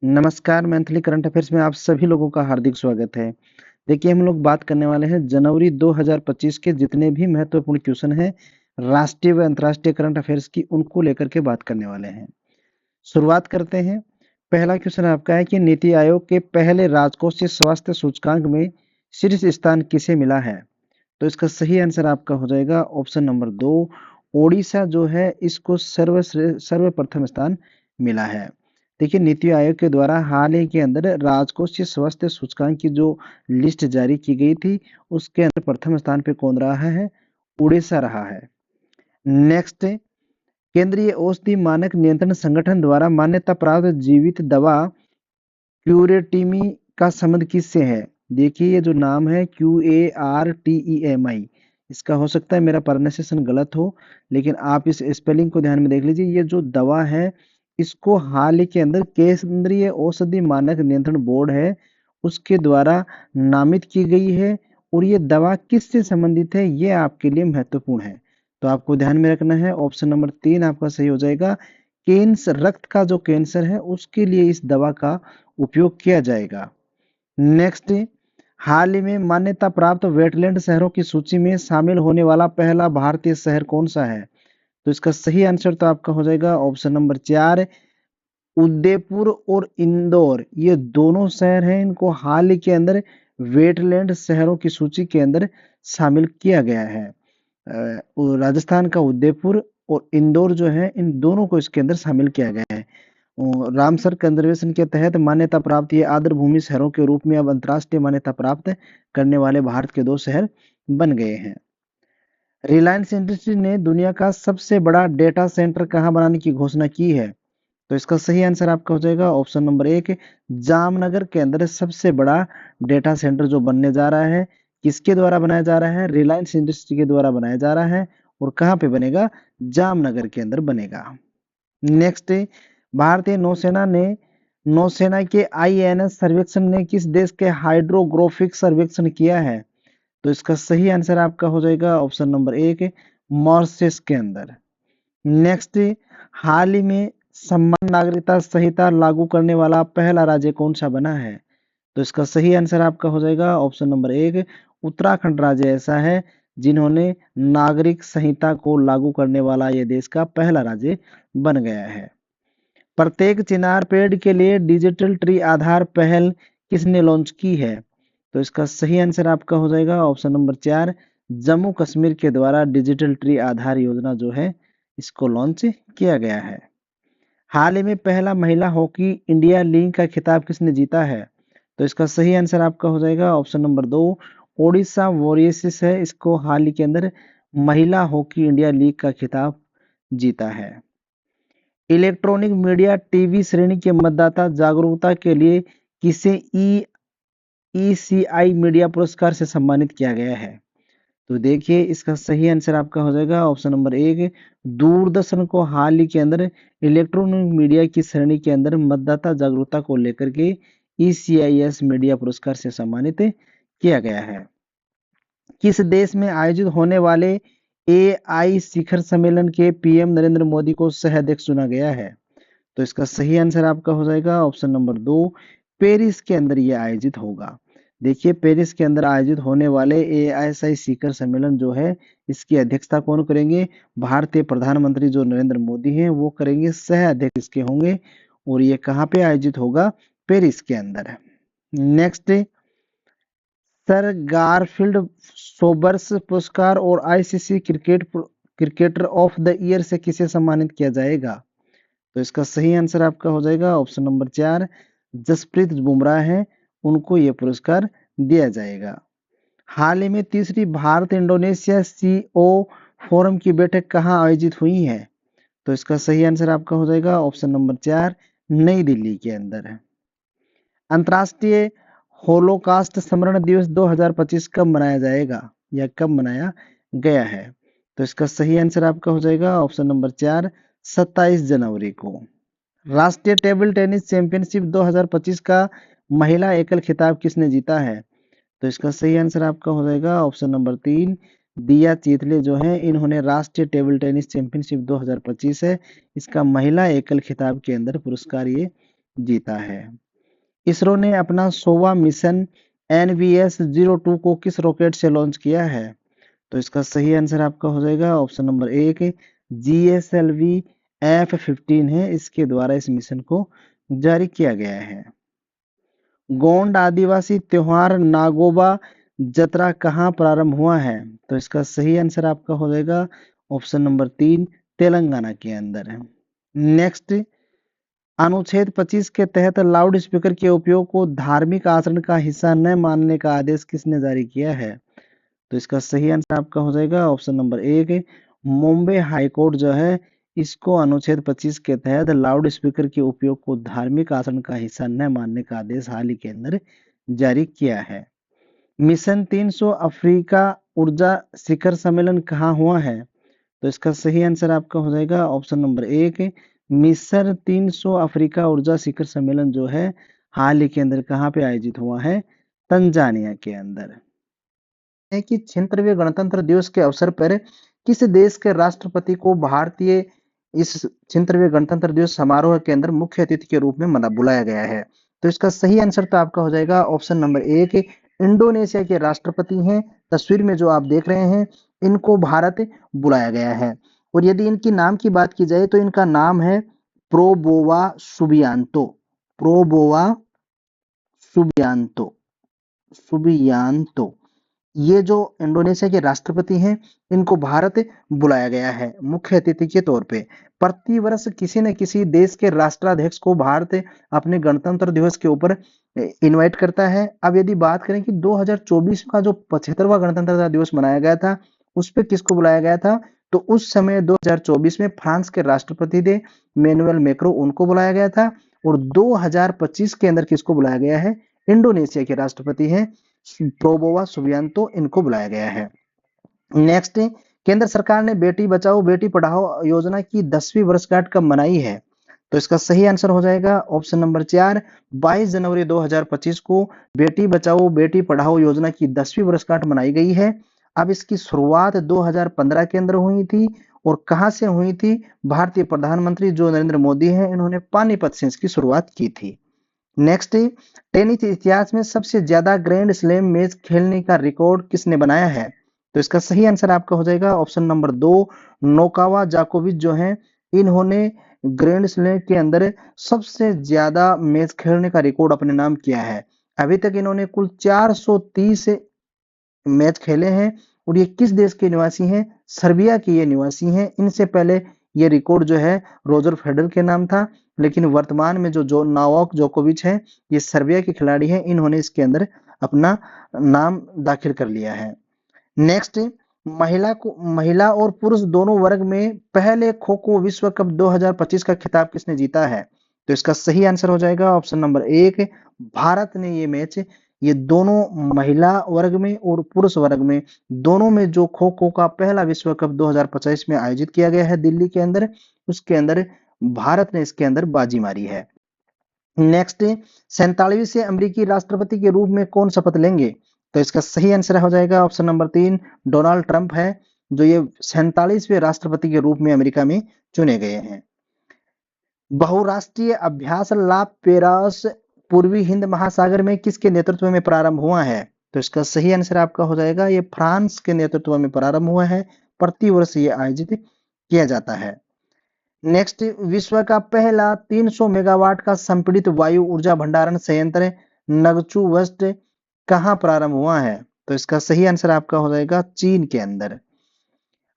नमस्कार, Maithili current affairs में आप सभी लोगों का हार्दिक स्वागत है। देखिए, हम लोग बात करने वाले हैं जनवरी 2025 के जितने भी महत्वपूर्ण क्वेश्चन हैं, राष्ट्रीय व अंतर्राष्ट्रीय करंट अफेयर्स की, उनको लेकर के बात करने वाले हैं। शुरुआत करते हैं। पहला क्वेश्चन आपका है कि नीति आयोग के पहले राजकोषीय स्वास्थ्य सूचकांक में शीर्ष स्थान किसे मिला है? तो इसका सही आंसर आपका हो जाएगा ऑप्शन नंबर 2। ओडिशा जो है इसको सर्वप्रथम स्थान मिला है। देखिए, नीति आयोग के द्वारा हाल ही के अंदर राजकोषीय स्वास्थ्य सूचकांक की जो लिस्ट जारी की गई थी, उसके अंदर प्रथम स्थान पे कौन रहा है? उड़ीसा रहा है। नेक्स्ट, केंद्रीय औषधि मानक नियंत्रण संगठन द्वारा मान्यता प्राप्त जीवित दवा क्यूरेटिमी का संबंध किससे है? देखिए, ये जो नाम है QARTEMI, इसका हो सकता है मेरा प्रोनाउंसिएशन गलत हो, लेकिन आप इस स्पेलिंग को ध्यान में देख लीजिए। ये जो दवा है, इसको हाल ही के अंदर केंद्रीय औषधि मानक नियंत्रण बोर्ड है, उसके द्वारा नामित की गई है। और ये दवा किससे संबंधित है, ये आपके लिए महत्वपूर्ण है। तो आपको ध्यान में रखना है, ऑप्शन नंबर 3 आपका सही हो जाएगा। रक्त का जो कैंसर है, उसके लिए इस दवा का उपयोग किया जाएगा। नेक्स्ट, हाल ही में मान्यता प्राप्त वेटलैंड शहरों की सूची में शामिल होने वाला पहला भारतीय शहर कौन सा है? तो इसका सही आंसर तो आपका हो जाएगा ऑप्शन नंबर 4। उदयपुर और इंदौर, ये दोनों शहर हैं, इनको हाल ही के अंदर वेटलैंड शहरों की सूची के अंदर शामिल किया गया है। राजस्थान का उदयपुर और इंदौर जो है, इन दोनों को इसके अंदर शामिल किया गया है। रामसर कंजर्वेशन के तहत मान्यता प्राप्त ये आर्द्र भूमि शहरों के रूप में अब अंतर्राष्ट्रीय मान्यता प्राप्त करने वाले भारत के 2 शहर बन गए हैं। रिलायंस इंडस्ट्री ने दुनिया का सबसे बड़ा डेटा सेंटर कहाँ बनाने की घोषणा की है? तो इसका सही आंसर आपका हो जाएगा ऑप्शन नंबर 1। जामनगर के अंदर सबसे बड़ा डेटा सेंटर जो बनने जा रहा है, किसके द्वारा बनाया जा रहा है? रिलायंस इंडस्ट्री के द्वारा बनाया जा रहा है। और कहाँ पे बनेगा? जामनगर के अंदर बनेगा। नेक्स्ट, भारतीय नौसेना के INS सर्वेक्षण ने किस देश के हाइड्रोग्राफिक सर्वेक्षण किया है? तो इसका सही आंसर आपका हो जाएगा ऑप्शन नंबर 1, मॉरिशस के अंदर। नेक्स्ट, हाल ही में समान नागरिकता संहिता लागू करने वाला पहला राज्य कौन सा बना है? तो इसका सही आंसर आपका हो जाएगा ऑप्शन नंबर 1, उत्तराखंड राज्य ऐसा है जिन्होंने नागरिक संहिता को लागू करने वाला ये देश का पहला राज्य बन गया है। प्रत्येक चिनार पेड़ के लिए डिजिटल ट्री आधार पहल किसने लॉन्च की है? तो इसका सही आंसर आपका हो जाएगा ऑप्शन नंबर 4, जम्मू कश्मीर के द्वारा डिजिटल ट्री आधार योजना जो है, इसको लॉन्च किया गया है। हाल ही में पहला महिला हॉकी इंडिया लीग का खिताब किसने जीता है? तो इसका सही आंसर आपका हो जाएगा ऑप्शन नंबर 2, ओडिशा वॉरियर्स है, इसको हाल ही के अंदर महिला हॉकी इंडिया लीग का खिताब जीता है। इलेक्ट्रॉनिक मीडिया टीवी श्रेणी के मतदाता जागरूकता के लिए किसे ECI मीडिया पुरस्कार से सम्मानित किया गया है? तो देखिए, इसका सही आंसर आपका हो जाएगा ऑप्शन नंबर 1, दूरदर्शन को हाल ही के अंदर इलेक्ट्रॉनिक मीडिया की श्रेणी के अंदर मतदाता जागरूकता को लेकर के ECIS मीडिया पुरस्कार से सम्मानित किया गया है। किस देश में आयोजित होने वाले AI शिखर सम्मेलन के PM नरेंद्र मोदी को सह अध्यक्ष चुना गया है? तो इसका सही आंसर आपका हो जाएगा ऑप्शन नंबर 2, पेरिस के अंदर यह आयोजित होगा। देखिए, पेरिस के अंदर आयोजित होने वाले AISI शिखर सम्मेलन जो है, इसकी अध्यक्षता कौन करेंगे? भारतीय प्रधानमंत्री जो नरेंद्र मोदी हैं, वो करेंगे, सह अध्यक्ष इसके होंगे। और ये कहाँ पे आयोजित होगा? पेरिस के अंदर। नेक्स्ट, सर गारफील्ड सोबर्स पुरस्कार और ICC cricketer of the year से किसे सम्मानित किया जाएगा? तो इसका सही आंसर आपका हो जाएगा ऑप्शन नंबर 4, जसप्रीत बुमराह है, उनको ये पुरस्कार दिया जाएगा। हाल ही में तीसरी भारत इंडोनेशिया CO फोरम की बैठक कहाँ आयोजित हुई है? तो इसका सही आंसर आपका हो जाएगा ऑप्शन नंबर 4, नई दिल्ली के अंदर है। अंतर्राष्ट्रीय होलोकास्ट स्मरण दिवस 2025 कब मनाया जाएगा या कब मनाया गया है? तो इसका सही आंसर आपका हो जाएगा ऑप्शन नंबर 4, 27 जनवरी को। राष्ट्रीय टेबल टेनिस चैंपियनशिप 2025 का महिला एकल खिताब किसने जीता है? तो इसका सही आंसर आपका हो जाएगा ऑप्शन नंबर 3, दिया चीतले जो है, इन्होंने राष्ट्रीय टेबल टेनिस चैंपियनशिप 2025 है, इसका महिला एकल खिताब के अंदर पुरस्कार ये जीता है। इसरो ने अपना 100वां मिशन NVS-02 को किस रॉकेट से लॉन्च किया है? तो इसका सही आंसर आपका हो जाएगा ऑप्शन नंबर 1 GSLV F-15 है, इसके द्वारा इस मिशन को जारी किया गया है। गोंड आदिवासी त्योहार नागोबा जतरा कहाँ प्रारंभ हुआ है? तो इसका सही आंसर आपका हो जाएगा ऑप्शन नंबर 3 तेलंगाना के अंदर है। नेक्स्ट, अनुच्छेद 25 के तहत लाउड स्पीकर के उपयोग को धार्मिक आचरण का हिस्सा न मानने का आदेश किसने जारी किया है? तो इसका सही आंसर आपका हो जाएगा option number 1 Mumbai high court जो है इसको अनुच्छेद 25 के तहत लाउड स्पीकर के उपयोग को धार्मिक आचरण का हिस्सा न मानने का आदेश हाल ही के अंदर जारी किया है। मिशन 300 अफ्रीका ऊर्जा शिखर सम्मेलन कहाँ हुआ है? तो इसका सही आंसर आपका हो जाएगा ऑप्शन नंबर 1 मिशन 300 अफ्रीका ऊर्जा शिखर सम्मेलन जो है हाल ही के अंदर कहाँ पे आयोजित हुआ है? तंजानिया के अंदर। है कि 76वें गणतंत्र दिवस के अवसर पर किस देश के राष्ट्रपति को भारतीय इस 76वें गणतंत्र दिवस समारोह के अंदर मुख्य अतिथि के रूप में बुलाया गया है? तो इसका सही आंसर तो आपका हो जाएगा ऑप्शन नंबर 1 इंडोनेशिया के राष्ट्रपति हैं, तस्वीर में जो आप देख रहे हैं इनको भारत बुलाया गया है। और यदि इनकी नाम की बात की जाए तो इनका नाम है प्रोबोवा सुबियांतो। प्रोबोवा सुबियांतो। सुबियांतो ये जो इंडोनेशिया के राष्ट्रपति हैं इनको भारत बुलाया गया है मुख्य अतिथि के तौर पे। प्रति वर्ष किसी न किसी देश के राष्ट्राध्यक्ष को भारत अपने गणतंत्र दिवस के ऊपर इनवाइट करता है। अब यदि बात करें कि 2024 का जो 75वां गणतंत्र दिवस मनाया गया था उस पे किसको बुलाया गया था, तो उस समय 2024 में फ्रांस के राष्ट्रपति थे मैनुअल मैक्रो, उनको बुलाया गया था। और 2025 के अंदर किसको बुलाया गया है? इंडोनेशिया के राष्ट्रपति हैं प्रोबोवा सुबियांतो, इनको बुलाया गया है। नेक्स्ट, केंद्र सरकार ने बेटी बचाओ बेटी पढ़ाओ योजना की 10वीं वर्षगांठ कब मनाई है? तो इसका सही आंसर हो जाएगा ऑप्शन नंबर 4 22 जनवरी 2025 को बेटी बचाओ बेटी पढ़ाओ योजना की 10वीं वर्षगांठ मनाई गई है। अब इसकी शुरुआत 2015 के अंदर हुई थी और कहां से हुई थी? भारतीय प्रधानमंत्री जो नरेंद्र मोदी हैं इन्होंने पानीपत से इसकी शुरुआत की थी। नेक्स्ट, टेनिस इतिहास में सबसे ज्यादा ग्रैंड स्लैम मैच खेलने का रिकॉर्ड किसने बनाया है? तो इसका सही आंसर आपका हो जाएगा ऑप्शन नंबर 2 नोकावा जाकोविच जो हैं इन्होंने ग्रैंड स्लैम के अंदर सबसे ज्यादा मैच खेलने का रिकॉर्ड अपने नाम किया है। अभी तक इन्होंने कुल 430 मैच खेले हैं और ये किस देश के निवासी हैं? सर्बिया के ये निवासी हैं। इनसे पहले ये रिकॉर्ड जो है रोजर फेडरर के नाम था, लेकिन वर्तमान में जो नोवाक जोकोविच है ये सर्बिया के खिलाड़ी हैं, इन्होंने इसके अंदर अपना नाम दाखिल कर लिया है। नेक्स्ट, महिला और पुरुष दोनों वर्ग में पहले खो खो विश्व कप 2025 का खिताब किसने जीता है? तो इसका सही आंसर हो जाएगा ऑप्शन नंबर 1 भारत ने ये मैच ये दोनों महिला वर्ग में और पुरुष वर्ग में दोनों में जो खो खो का पहला विश्व कप 2025 में आयोजित किया गया है दिल्ली के अंदर, उसके अंदर भारत ने इसके अंदर बाजी मारी है। नेक्स्ट, 47वें अमेरिकी राष्ट्रपति के रूप में कौन शपथ लेंगे? तो इसका सही आंसर हो जाएगा ऑप्शन नंबर 3 डोनाल्ड ट्रंप है जो ये 47वें राष्ट्रपति के रूप में अमेरिका में चुने गए हैं। बहुराष्ट्रीय अभ्यास ला पेरास पूर्वी हिंद महासागर में किसके नेतृत्व में प्रारंभ हुआ है? तो इसका सही आंसर आपका हो जाएगा ये फ्रांस के नेतृत्व में प्रारंभ हुआ है। प्रति वर्ष ये आयोजित किया जाता है। नेक्स्ट, विश्व का पहला 300 मेगावाट का संपीड़ित वायु ऊर्जा भंडारण संयंत्र नगचू वेस्ट कहाँ प्रारंभ हुआ है? तो इसका सही आंसर आपका हो जाएगा चीन के अंदर।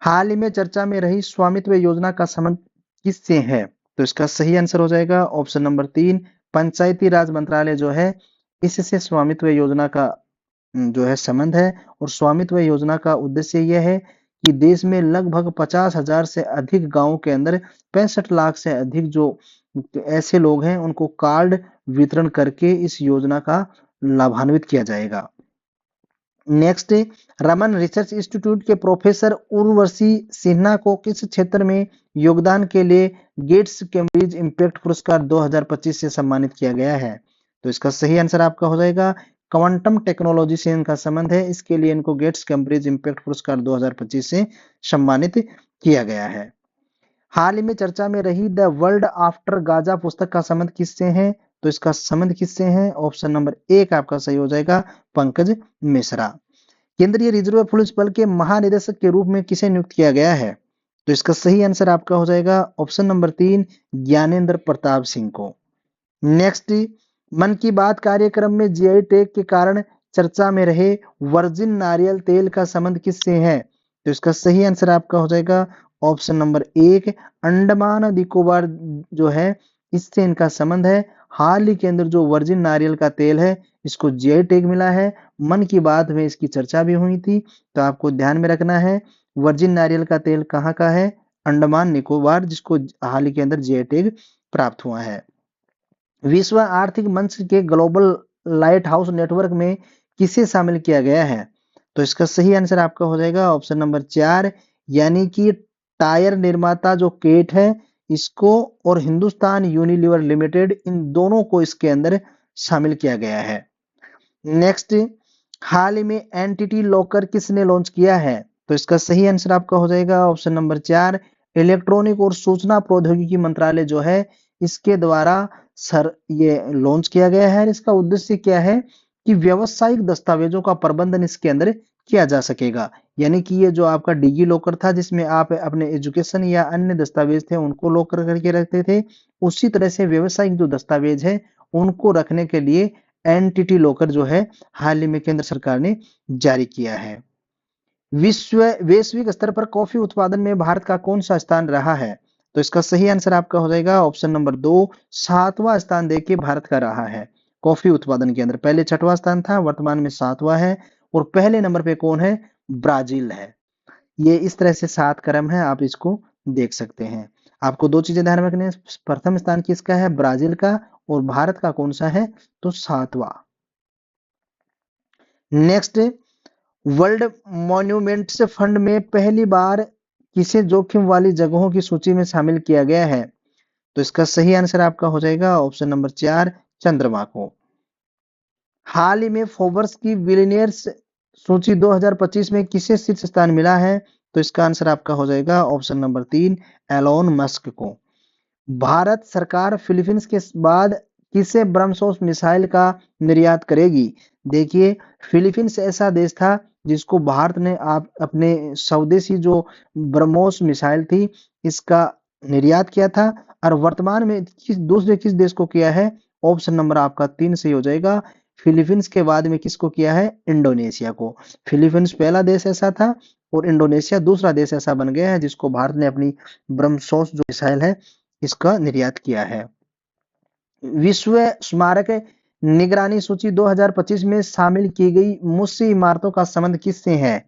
हाल ही में चर्चा में रही स्वामित्व योजना का संबंध किससे है? तो इसका सही आंसर हो जाएगा ऑप्शन नंबर 3 पंचायती राज मंत्रालय जो है इससे स्वामित्व योजना का जो है संबंध है। और स्वामित्व योजना का उद्देश्य यह है कि देश में लगभग 50,000 से अधिक गांवों के अंदर 65 लाख से अधिक जो ऐसे लोग हैं उनको कार्ड वितरण करके इस योजना का लाभान्वित किया जाएगा। नेक्स्ट, रमन रिसर्च इंस्टीट्यूट के प्रोफेसर उर्वशी सिन्हा को किस क्षेत्र में योगदान के लिए गेट्स कैम्ब्रिज इम्पैक्ट पुरस्कार 2025 से सम्मानित किया गया है? तो इसका सही आंसर आपका हो जाएगा क्वांटम टेक्नोलॉजी से इनका संबंध है, इसके लिए इनको गेट्स कैम्ब्रिज इम्पैक्ट पुरस्कार 2025 से सम्मानित किया गया है। हाल ही में चर्चा में रही द वर्ल्ड आफ्टर गाजा पुस्तक का संबंध किससे है? तो इसका संबंध किससे है? ऑप्शन नंबर 1 आपका सही हो जाएगा, पंकज मिश्रा। केंद्रीय रिजर्व पुलिस बल के महानिदेशक के रूप में किसे नियुक्त किया गया है? तो इसका सही आंसर आपका हो जाएगा ऑप्शन नंबर 3, ज्ञानेंद्र प्रताप सिंह को। नेक्स्ट, मन की बात कार्यक्रम में जीआई टैग के कारण चर्चा में रहे वर्जिन नारियल तेल का संबंध किससे है? तो इसका सही आंसर आपका हो जाएगा ऑप्शन नंबर 1, अंडमान निकोबार जो है इससे इनका संबंध है। हाल ही के अंदर जो वर्जिन नारियल का तेल है इसको जीआई टैग मिला है। मन की बात में इसकी चर्चा भी हुई थी, तो आपको ध्यान में रखना है वर्जिन नारियल का तेल कहाँ का है? अंडमान निकोबार, जिसको हाल ही के अंदर जीआई टैग प्राप्त हुआ है। विश्व आर्थिक मंच के ग्लोबल लाइट हाउस नेटवर्क में किसे शामिल किया गया है? तो इसका सही आंसर आपका हो जाएगा ऑप्शन नंबर 4, यानी कि टायर निर्माता जो केट है इसको और हिंदुस्तान यूनिलीवर लिमिटेड, इन दोनों को इसके अंदर शामिल किया गया है। नेक्स्ट, हाल ही में एनटीटी लॉकर किसने लॉन्च किया है? तो इसका सही आंसर आपका हो जाएगा ऑप्शन नंबर 4, इलेक्ट्रॉनिक और सूचना प्रौद्योगिकी मंत्रालय जो है इसके द्वारा सर ये लॉन्च किया गया है। इसका उद्देश्य क्या है कि व्यावसायिक दस्तावेजों का प्रबंधन इसके अंदर किया जा सकेगा। यानी कि ये जो आपका डिजी लॉकर था जिसमें आप अपने एजुकेशन या अन्य दस्तावेज थे उनको लॉक करके रखते थे, उसी तरह से व्यावसायिक जो दस्तावेज है उनको रखने के लिए एनटीटी लॉकर जो है हाल ही में केंद्र सरकार ने जारी किया है। वैश्विक स्तर पर कॉफी उत्पादन में भारत का कौन सा स्थान रहा है? तो इसका सही आंसर आपका हो जाएगा ऑप्शन नंबर 2, 7वां स्थान देखिए भारत का रहा है कॉफी उत्पादन के अंदर। पहले 6वां स्थान था, वर्तमान में 7वां है। और पहले नंबर पे कौन है? ब्राजील है। ये इस तरह से 7 क्रम है, आप इसको देख सकते हैं। आपको दो चीजें ध्यान में रखनी है, प्रथम स्थान किसका है? ब्राजील का। और भारत का कौन सा है? तो 7वां। नेक्स्ट, वर्ल्ड मॉन्यूमेंट्स फंड में पहली बार किसे जोखिम वाली जगहों की सूची में शामिल किया गया है? तो इसका सही आंसर आपका हो जाएगा ऑप्शन नंबर 4, चंद्रमा को। हाल ही में फोर्ब्स की बिलियनियर्स सूची 2025 में किसे शीर्ष स्थान मिला है? तो इसका आंसर आपका हो जाएगा ऑप्शन नंबर 3, एलोन मस्क को। भारत सरकार फिलीपींस के बाद किसे ब्रह्मोस मिसाइल का निर्यात करेगी? देखिए, फिलीपींस ऐसा देश था जिसको भारत ने आप अपने स्वदेशी जो ब्रह्मोस मिसाइल थी इसका निर्यात किया था। और वर्तमान में किस देश को किया है? ऑप्शन नंबर आपका 3 सही हो जाएगा। फिलीपींस के बाद में किसको किया है? इंडोनेशिया को। फिलीपींस पहला देश ऐसा था और इंडोनेशिया दूसरा देश ऐसा बन गया है जिसको भारत ने अपनी ब्रह्मोस जो मिसाइल है इसका निर्यात किया है। विश्व स्मारक निगरानी सूची 2025 में शामिल की गई मुस्सी इमारतों का संबंध किससे है?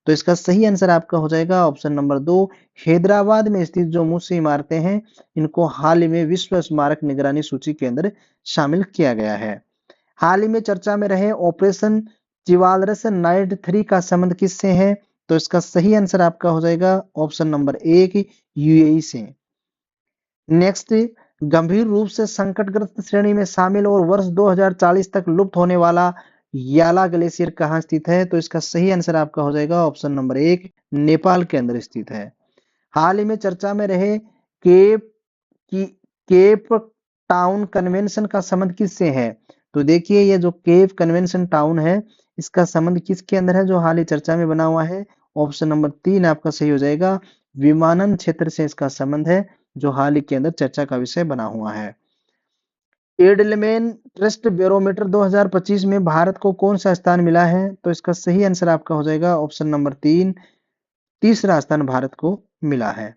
तो इसका सही आंसर आपका हो जाएगा ऑप्शन नंबर 2, हैदराबाद में स्थित जो मुस्सी इमारतें हैं इनको हाल ही में विश्व स्मारक निगरानी सूची के अंदर शामिल किया गया है। हाल ही में चर्चा में रहे ऑपरेशन चिवालरस नाइट 3 का संबंध किससे है? तो इसका सही आंसर आपका हो जाएगा ऑप्शन नंबर 1, यूएई से। नेक्स्ट, गंभीर रूप से संकटग्रस्त श्रेणी में शामिल और वर्ष 2040 तक लुप्त होने वाला याला ग्लेशियर कहाँ स्थित है? तो इसका सही आंसर आपका हो जाएगा ऑप्शन नंबर 1, नेपाल के अंदर स्थित है। हाल ही में चर्चा में रहे केप की केप टाउन कन्वेंशन का संबंध किससे है? तो देखिए, ये जो केप कन्वेंशन टाउन है इसका संबंध किसके अंदर है जो हाल ही चर्चा में बना हुआ है? ऑप्शन नंबर 3 आपका सही हो जाएगा, विमानन क्षेत्र से इसका संबंध है जो हाल ही के अंदर चर्चा का विषय बना हुआ है। एडलमैन ट्रस्ट बैरोमीटर 2025 में भारत को कौन सा स्थान मिला है? तो इसका सही आंसर आपका हो जाएगा ऑप्शन नंबर 3, तीसरा स्थान भारत को मिला है।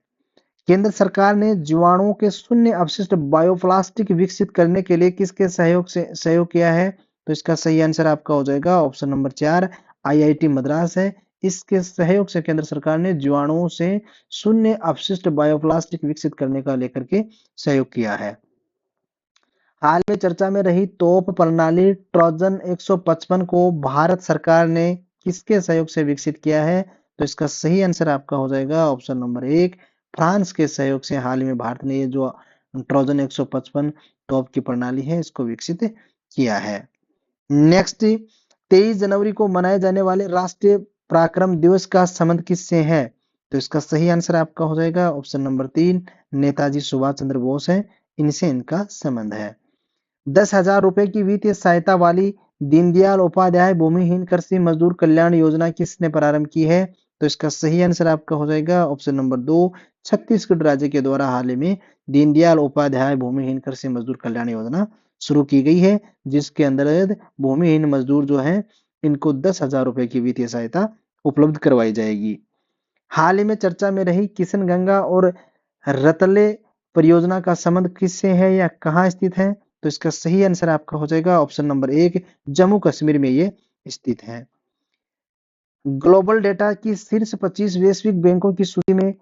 केंद्र सरकार ने जीवाणुओं के शून्य अपशिष्ट बायोप्लास्टिक विकसित करने के लिए किसके सहयोग किया है? तो इसका सही आंसर आपका हो जाएगा ऑप्शन नंबर 4, आईआईटी मद्रास है। इसके सहयोग से केंद्र सरकार ने जीवाणुओं से शून्य अपशिष्ट बायोप्लास्टिक विकसित करने का लेकर के सहयोग किया है। हाल में चर्चा में रही तोप प्रणाली ट्रोजन 155 को भारत सरकार ने किसके सहयोग से विकसित किया है? तो इसका सही आंसर आपका हो जाएगा ऑप्शन नंबर 1, फ्रांस के सहयोग से हाल ही में भारत ने ये जो ट्रोजन 155 तोप की प्रणाली है इसको विकसित किया है। नेक्स्ट, 23 जनवरी को मनाए जाने वाले राष्ट्रीय पराक्रम दिवस का संबंध किससे है? तो इसका सही आंसर आपका हो जाएगा ऑप्शन नंबर 3, नेताजी सुभाष चंद्र बोस है, इनसे इनका संबंध है। 10,000 रुपए की वित्तीय सहायता वाली दीनदयाल उपाध्याय भूमिहीन कृषि मजदूर कल्याण योजना किसने प्रारंभ की है? तो इसका सही आंसर आपका हो जाएगा ऑप्शन नंबर 2, छत्तीसगढ़ राज्य के द्वारा हाल ही में दीनदयाल उपाध्याय भूमिहीन कृषि मजदूर कल्याण योजना शुरू की गई है, जिसके अंतर्गत भूमिहीन मजदूर जो है इनको 10,000 रुपए की वित्तीय सहायता उपलब्ध करवाई जाएगी। हाल ही में चर्चा में रही किशनगंगा और रतले परियोजना का संबंध किससे है या कहाँ स्थित है? तो इसका सही आंसर आपका हो जाएगा ऑप्शन नंबर 1, जम्मू कश्मीर में ये स्थित है। ग्लोबल डेटा की शीर्ष 25 वैश्विक बैंकों की सूची में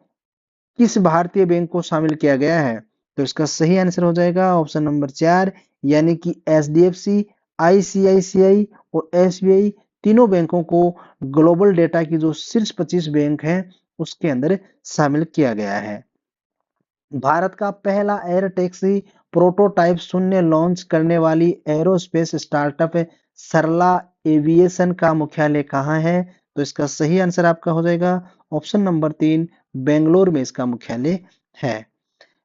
किस भारतीय बैंक को शामिल किया गया है? तो इसका सही आंसर हो जाएगा ऑप्शन नंबर 4, यानी कि एचडीएफसी, आईसीआईसीआई और एसबीआई तीनों बैंकों को ग्लोबल डेटा की जो शीर्ष 25 बैंक हैं उसके अंदर शामिल किया गया है। भारत का पहला एयर टैक्सी प्रोटोटाइप शून्य लॉन्च करने वाली एरोस्पेस स्टार्टअप सरला एविएशन का मुख्यालय कहाँ है? तो इसका सही आंसर आपका हो जाएगा ऑप्शन नंबर 3, बेंगलोर में इसका मुख्यालय है।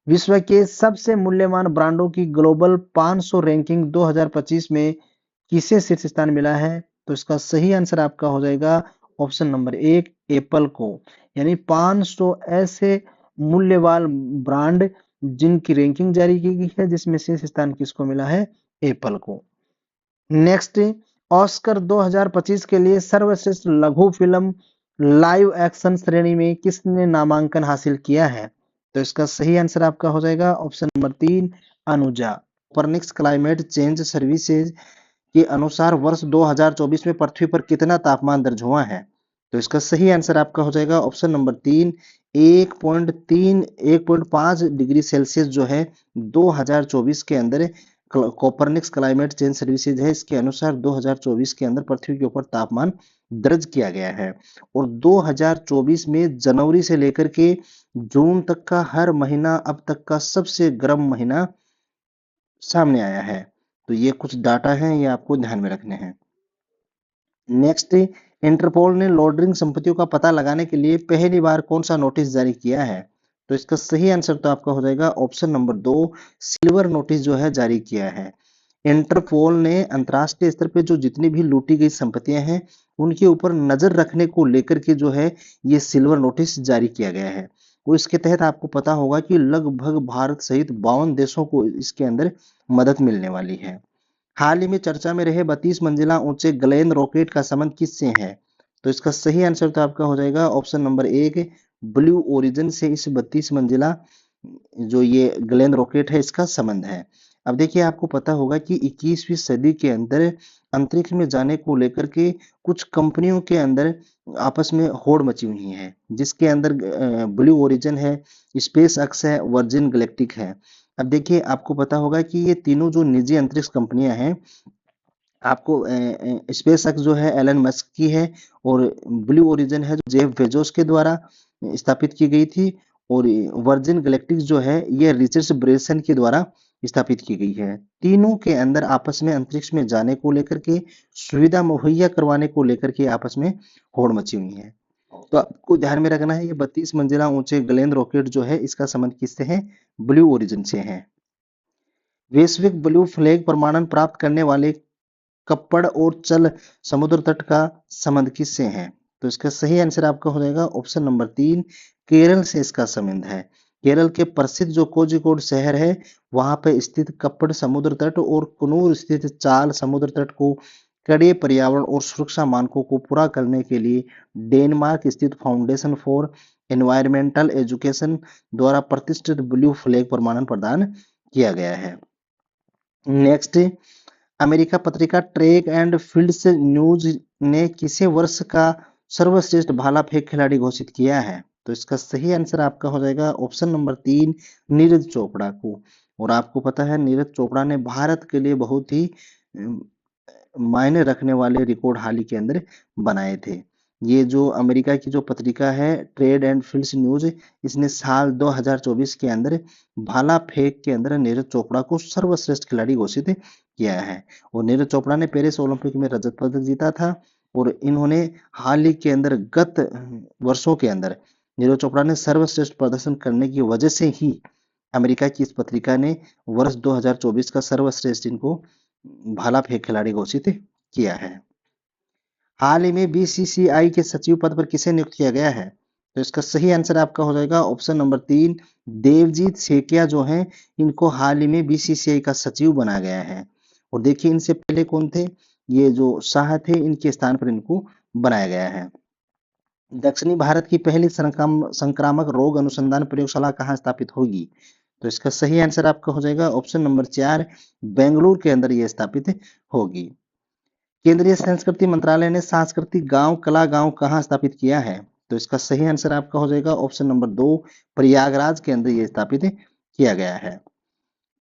विश्व के सबसे मूल्यवान ब्रांडों की ग्लोबल 500 रैंकिंग 2025 में किसे शीर्ष स्थान मिला है? तो इसका सही आंसर आपका हो जाएगा ऑप्शन नंबर 1, एप्पल को। यानी 500 ऐसे मूल्यवान ब्रांड जिनकी रैंकिंग जारी की गई है, जिसमें शीर्ष स्थान किसको मिला है? एप्पल को। नेक्स्ट, ऑस्कर 2025 के लिए सर्वश्रेष्ठ लघु फिल्म लाइव एक्शन श्रेणी में किसने नामांकन हासिल किया है? तो इसका सही आंसर आपका हो जाएगा option number 3, Anuja. Copernicus climate change services के अनुसार वर्ष 2024 में पृथ्वी पर कितना तापमान दर्ज हुआ है? तो इसका सही आंसर आपका हो जाएगा ऑप्शन नंबर 3, 1.5 डिग्री सेल्सियस जो है 2024 के अंदर। कोपरनिकस क्लाइमेट चेंज सर्विसेज है, इसके अनुसार 2024 के अंदर पृथ्वी के ऊपर तापमान दर्ज किया गया है। और 2024 में जनवरी से लेकर के जून तक का हर महीना अब तक का सबसे गर्म महीना सामने आया है। तो ये कुछ डाटा हैं, ये आपको ध्यान में रखने हैं। नेक्स्ट, इंटरपोल ने लॉन्ड्रिंग संपत्तियों का पता लगाने के लिए पहली बार कौन सा नोटिस जारी किया है? तो इसका सही आंसर तो आपका हो जाएगा ऑप्शन नंबर 2, सिल्वर नोटिस जो है जारी किया है। इंटरपोल ने अंतरराष्ट्रीय स्तर पे जो जितनी भी लूटी गई संपत्तियां हैं उनके ऊपर नजर रखने को लेकर के जो है ये सिल्वर नोटिस जारी किया गया है। वो इसके तहत आपको पता होगा कि लगभग भारत सहित 52 देशों को इसके अंदर मदद मिलने वाली है। हाल ही में चर्चा में रहे 32 मंजिला ऊंचे ग्लेन रॉकेट का संबंध किससे है? तो इसका सही आंसर तो आपका हो जाएगा ऑप्शन नंबर 1, ब्लू ओरिजिन से इस 32 मंजिला जो ये ग्लेन रॉकेट है इसका संबंध है। अब देखिए, आपको पता होगा कि 21वीं सदी के अंदर अंतरिक्ष में जाने को लेकर के कुछ कंपनियों के अंदर आपस में होड़ मची हुई है, जिसके अंदर ब्लू ओरिजिन है, स्पेस एक्स है, वर्जिन गैलेक्टिक है। अब देखिए, आपको पता होगा कि ये तीनों जो निजी अंतरिक्ष कंपनियां हैं, आपको स्पेस एक्स जो है एलन मस्क की है, और ब्लू ओरिजिन है जो जेफ बेजोस के द्वारा स्थापित की गई थी, और वर्जिन गैलेक्टिक जो है ये रिचर्ड ब्रेसन के द्वारा स्थापित की गई है। तीनों के अंदर आपस में अंतरिक्ष में जाने को लेकर के, सुविधा मुहैया करवाने को लेकर के आपस में होड़ मची हुई है। तो आपको ध्यान में रखना है, ये 32 मंजिला ऊंचे ग्लेन रॉकेट जो है इसका संबंध किससे है? ब्लू ओरिजिन से है। वैश्विक ब्लू फ्लैग प्रमाणन प्राप्त करने वाले कप्पड़ और चल समुद्र तट का संबंध किससे है? तो इसका सही आंसर आपका हो जाएगा ऑप्शन नंबर 3, केरल से इसका संबंध है। केरल के प्रसिद्ध जो कोझिकोड शहर है वहां पे स्थित कप्पड़ समुद्र तट और कुनूर स्थित चाल समुद्र तट को कड़े पर्यावरण और सुरक्षा मानकों को पूरा करने के लिए डेनमार्क स्थित फाउंडेशन फॉर एनवायरमेंटल एजुकेशन द्वारा प्रतिष्ठित ब्लू फ्लैग प्रमाणन प्रदान किया गया है। नेक्स्ट, अमेरिका पत्रिका ट्रैक एंड फील्ड्स न्यूज ने किसे वर्ष का सर्वश्रेष्ठ भाला फेंक खिलाड़ी घोषित किया है? तो इसका सही आंसर आपका हो जाएगा ऑप्शन नंबर 3, नीरज चोपड़ा को। और आपको पता है नीरज चोपड़ा ने भारत के लिए बहुत ही मायने रखने वाले रिकॉर्ड हाल ही के अंदर बनाए थे। ये जो अमेरिका की जो पत्रिका है ट्रेड एंड फील्ड्स न्यूज, इसने साल 2024 के अंदर भाला फेंक के अंदर नीरज चोपड़ा को सर्वश्रेष्ठ खिलाड़ी घोषित किया है। और नीरज चोपड़ा ने पेरिस ओलंपिक में रजत पदक जीता था, और इन्होंने हाल ही के अंदर गत वर्षों के अंदर नीरज चोपड़ा ने सर्वश्रेष्ठ प्रदर्शन करने की वजह से ही अमेरिका की इस पत्रिका ने वर्ष 2024 का सर्वश्रेष्ठ इनको भाला फेंक खिलाड़ी घोषित किया है। हाल ही में बीसीसीआई के सचिव पद पर किसे नियुक्त किया गया है? तो इसका सही आंसर आपका हो जाएगा ऑप्शन नंबर 3, देवजीत सेकिया जो हैं इनको हाल ही में बीसीसीआई का सचिव बनाया गया है। और देखिए इनसे पहले कौन थे? ये जो शाह थे, इनके स्थान पर इनको बनाया गया है। दक्षिणी भारत की पहली संक्रामक रोग अनुसंधान प्रयोगशाला कहाँ स्थापित होगी? तो इसका सही आंसर आपका हो जाएगा ऑप्शन नंबर 4, बेंगलुरु के अंदर ये स्थापित होगी। केंद्रीय संस्कृति मंत्रालय ने सांस्कृतिक गांव कला गांव कहाँ स्थापित किया है? तो इसका सही आंसर आपका हो जाएगा ऑप्शन नंबर 2, प्रयागराज के अंदर ये स्थापित किया गया है।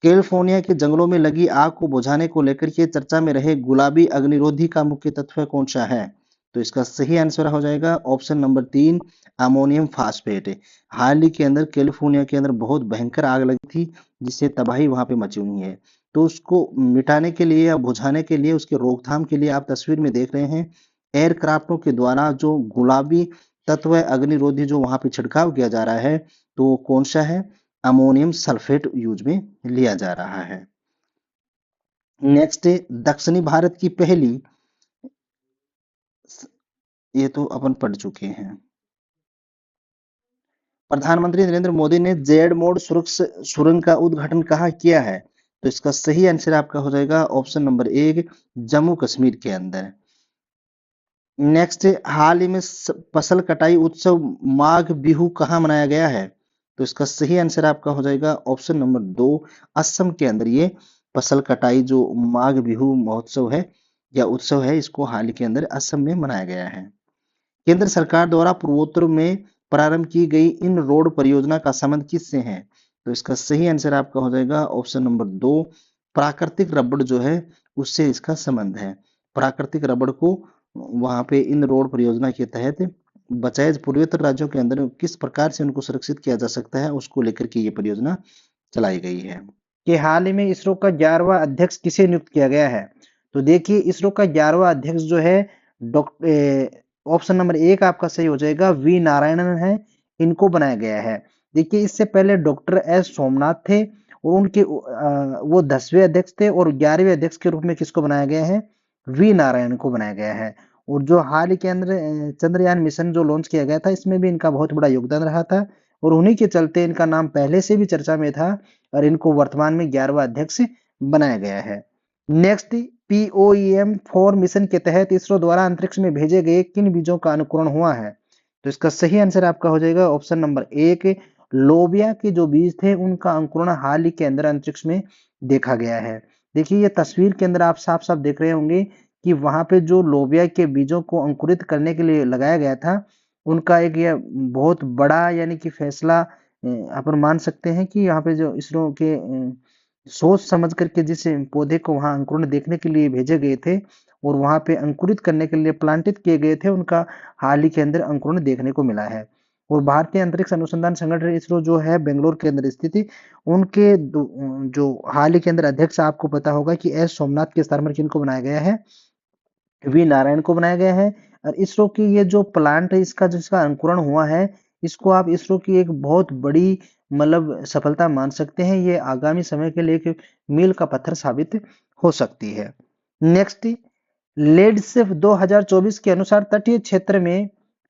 कैलिफोर्निया के जंगलों में लगी आग को बुझाने को लेकर के चर्चा में रहे गुलाबी अग्निरोधी का मुख्य तत्व कौन सा है? तो इसका सही आंसर हो जाएगा ऑप्शन नंबर 3, अमोनियम फास्फेट। हाल ही के अंदर कैलिफोर्निया के अंदर बहुत भयंकर आग लगी थी जिससे तबाही वहां पे मची हुई है। तो उसको मिटाने के लिए या बुझाने के लिए, उसके रोकथाम के लिए आप तस्वीर में देख रहे हैं एयरक्राफ्टों के द्वारा जो गुलाबी तत्व अग्निरोधी जो वहां पे छिड़काव किया जा रहा है, तो वो कौन सा है? अमोनियम सल्फेट यूज में लिया जा रहा है। नेक्स्ट है दक्षिणी भारत की पहली, ये तो अपन पढ़ चुके हैं। प्रधानमंत्री नरेंद्र मोदी ने जेड मोड सुरंग का उद्घाटन कहाँ किया है? तो इसका सही आंसर आपका हो जाएगा ऑप्शन नंबर 1, जम्मू कश्मीर के अंदर। नेक्स्ट, हाल ही में फसल कटाई उत्सव माघ बिहू कहाँ मनाया गया है? तो इसका सही आंसर आपका हो जाएगा ऑप्शन नंबर 2, असम के अंदर ये फसल कटाई जो माघ बिहू महोत्सव है या उत्सव है, इसको हाल ही के अंदर असम में मनाया गया है। केंद्र सरकार द्वारा पूर्वोत्तर में प्रारंभ की गई इन रोड परियोजना का संबंध किससे है? तो इसका सही आंसर आपका हो जाएगा ऑप्शन नंबर 2, प्राकृतिक रबड़ जो है उससे इसका संबंध है। प्राकृतिक रबड़ को वहां पे इन रोड परियोजना के तहत बचाए पूर्वोत्तर राज्यों के अंदर किस प्रकार से उनको सुरक्षित किया जा सकता है, उसको लेकर के ये परियोजना चलाई गई है। कि हाल ही में इसरो का 11वां अध्यक्ष किसे नियुक्त किया गया है? तो देखिए इसरो का 11वां अध्यक्ष जो है ऑप्शन नंबर 1 आपका सही हो जाएगा, वी नारायणन है, इनको बनाया गया है। देखिए इससे पहले डॉक्टर एस सोमनाथ थे और उनके वो 10वें अध्यक्ष थे और 11वें अध्यक्ष के रूप में किसको बनाया गया है? वी नारायण को बनाया गया है। और जो हाल ही के अंदर चंद्रयान मिशन जो लॉन्च किया गया था, इसमें भी इनका बहुत बड़ा योगदान रहा था और उन्हीं के चलते इनका नाम पहले से भी चर्चा में था और इनको वर्तमान में 11वां अध्यक्ष बनाया गया है। नेक्स्ट, पीओईएम 4 मिशन के तहत इसरो द्वारा अंतरिक्ष में भेजे गए किन बीजों का अंकुरण हुआ है? तो इसका सही आंसर आपका हो जाएगा ऑप्शन नंबर 1, लोबिया के जो बीज थे उनका अंकुरण हाल ही के अंदर अंतरिक्ष में देखा गया है। देखिए ये तस्वीर के अंदर आप साफ साफ देख रहे होंगे कि वहां पे जो लोबिया के बीजों को अंकुरित करने के लिए लगाया गया था, उनका एक ये बहुत बड़ा यानी कि फैसला अपन मान सकते हैं कि यहाँ पे जो इसरो के सोच समझ करके जिस पौधे को वहां अंकुरण देखने के लिए भेजे गए थे और वहां पे अंकुरित करने के लिए प्लांटित किए गए थे, उनका हाल ही के अंदर अंकुरण देखने को मिला है। और भारतीय अंतरिक्ष अनुसंधान संगठन इसरो जो है बेंगलोर के अंदर स्थित, उनके जो हाल ही के अंदर अध्यक्ष आपको पता होगा कि एस सोमनाथ के स्थान पर किनको बनाया गया है? वी नारायण को बनाया गया है। और इसरो की ये जो प्लांट है इसका जिसका अंकुरण हुआ है, इसको आप इसरो की एक बहुत बड़ी मतलब सफलता मान सकते हैं। ये आगामी समय के लिए एक मील का पत्थर साबित हो सकती है। नेक्स्ट, लेडसेफ 2024 के अनुसार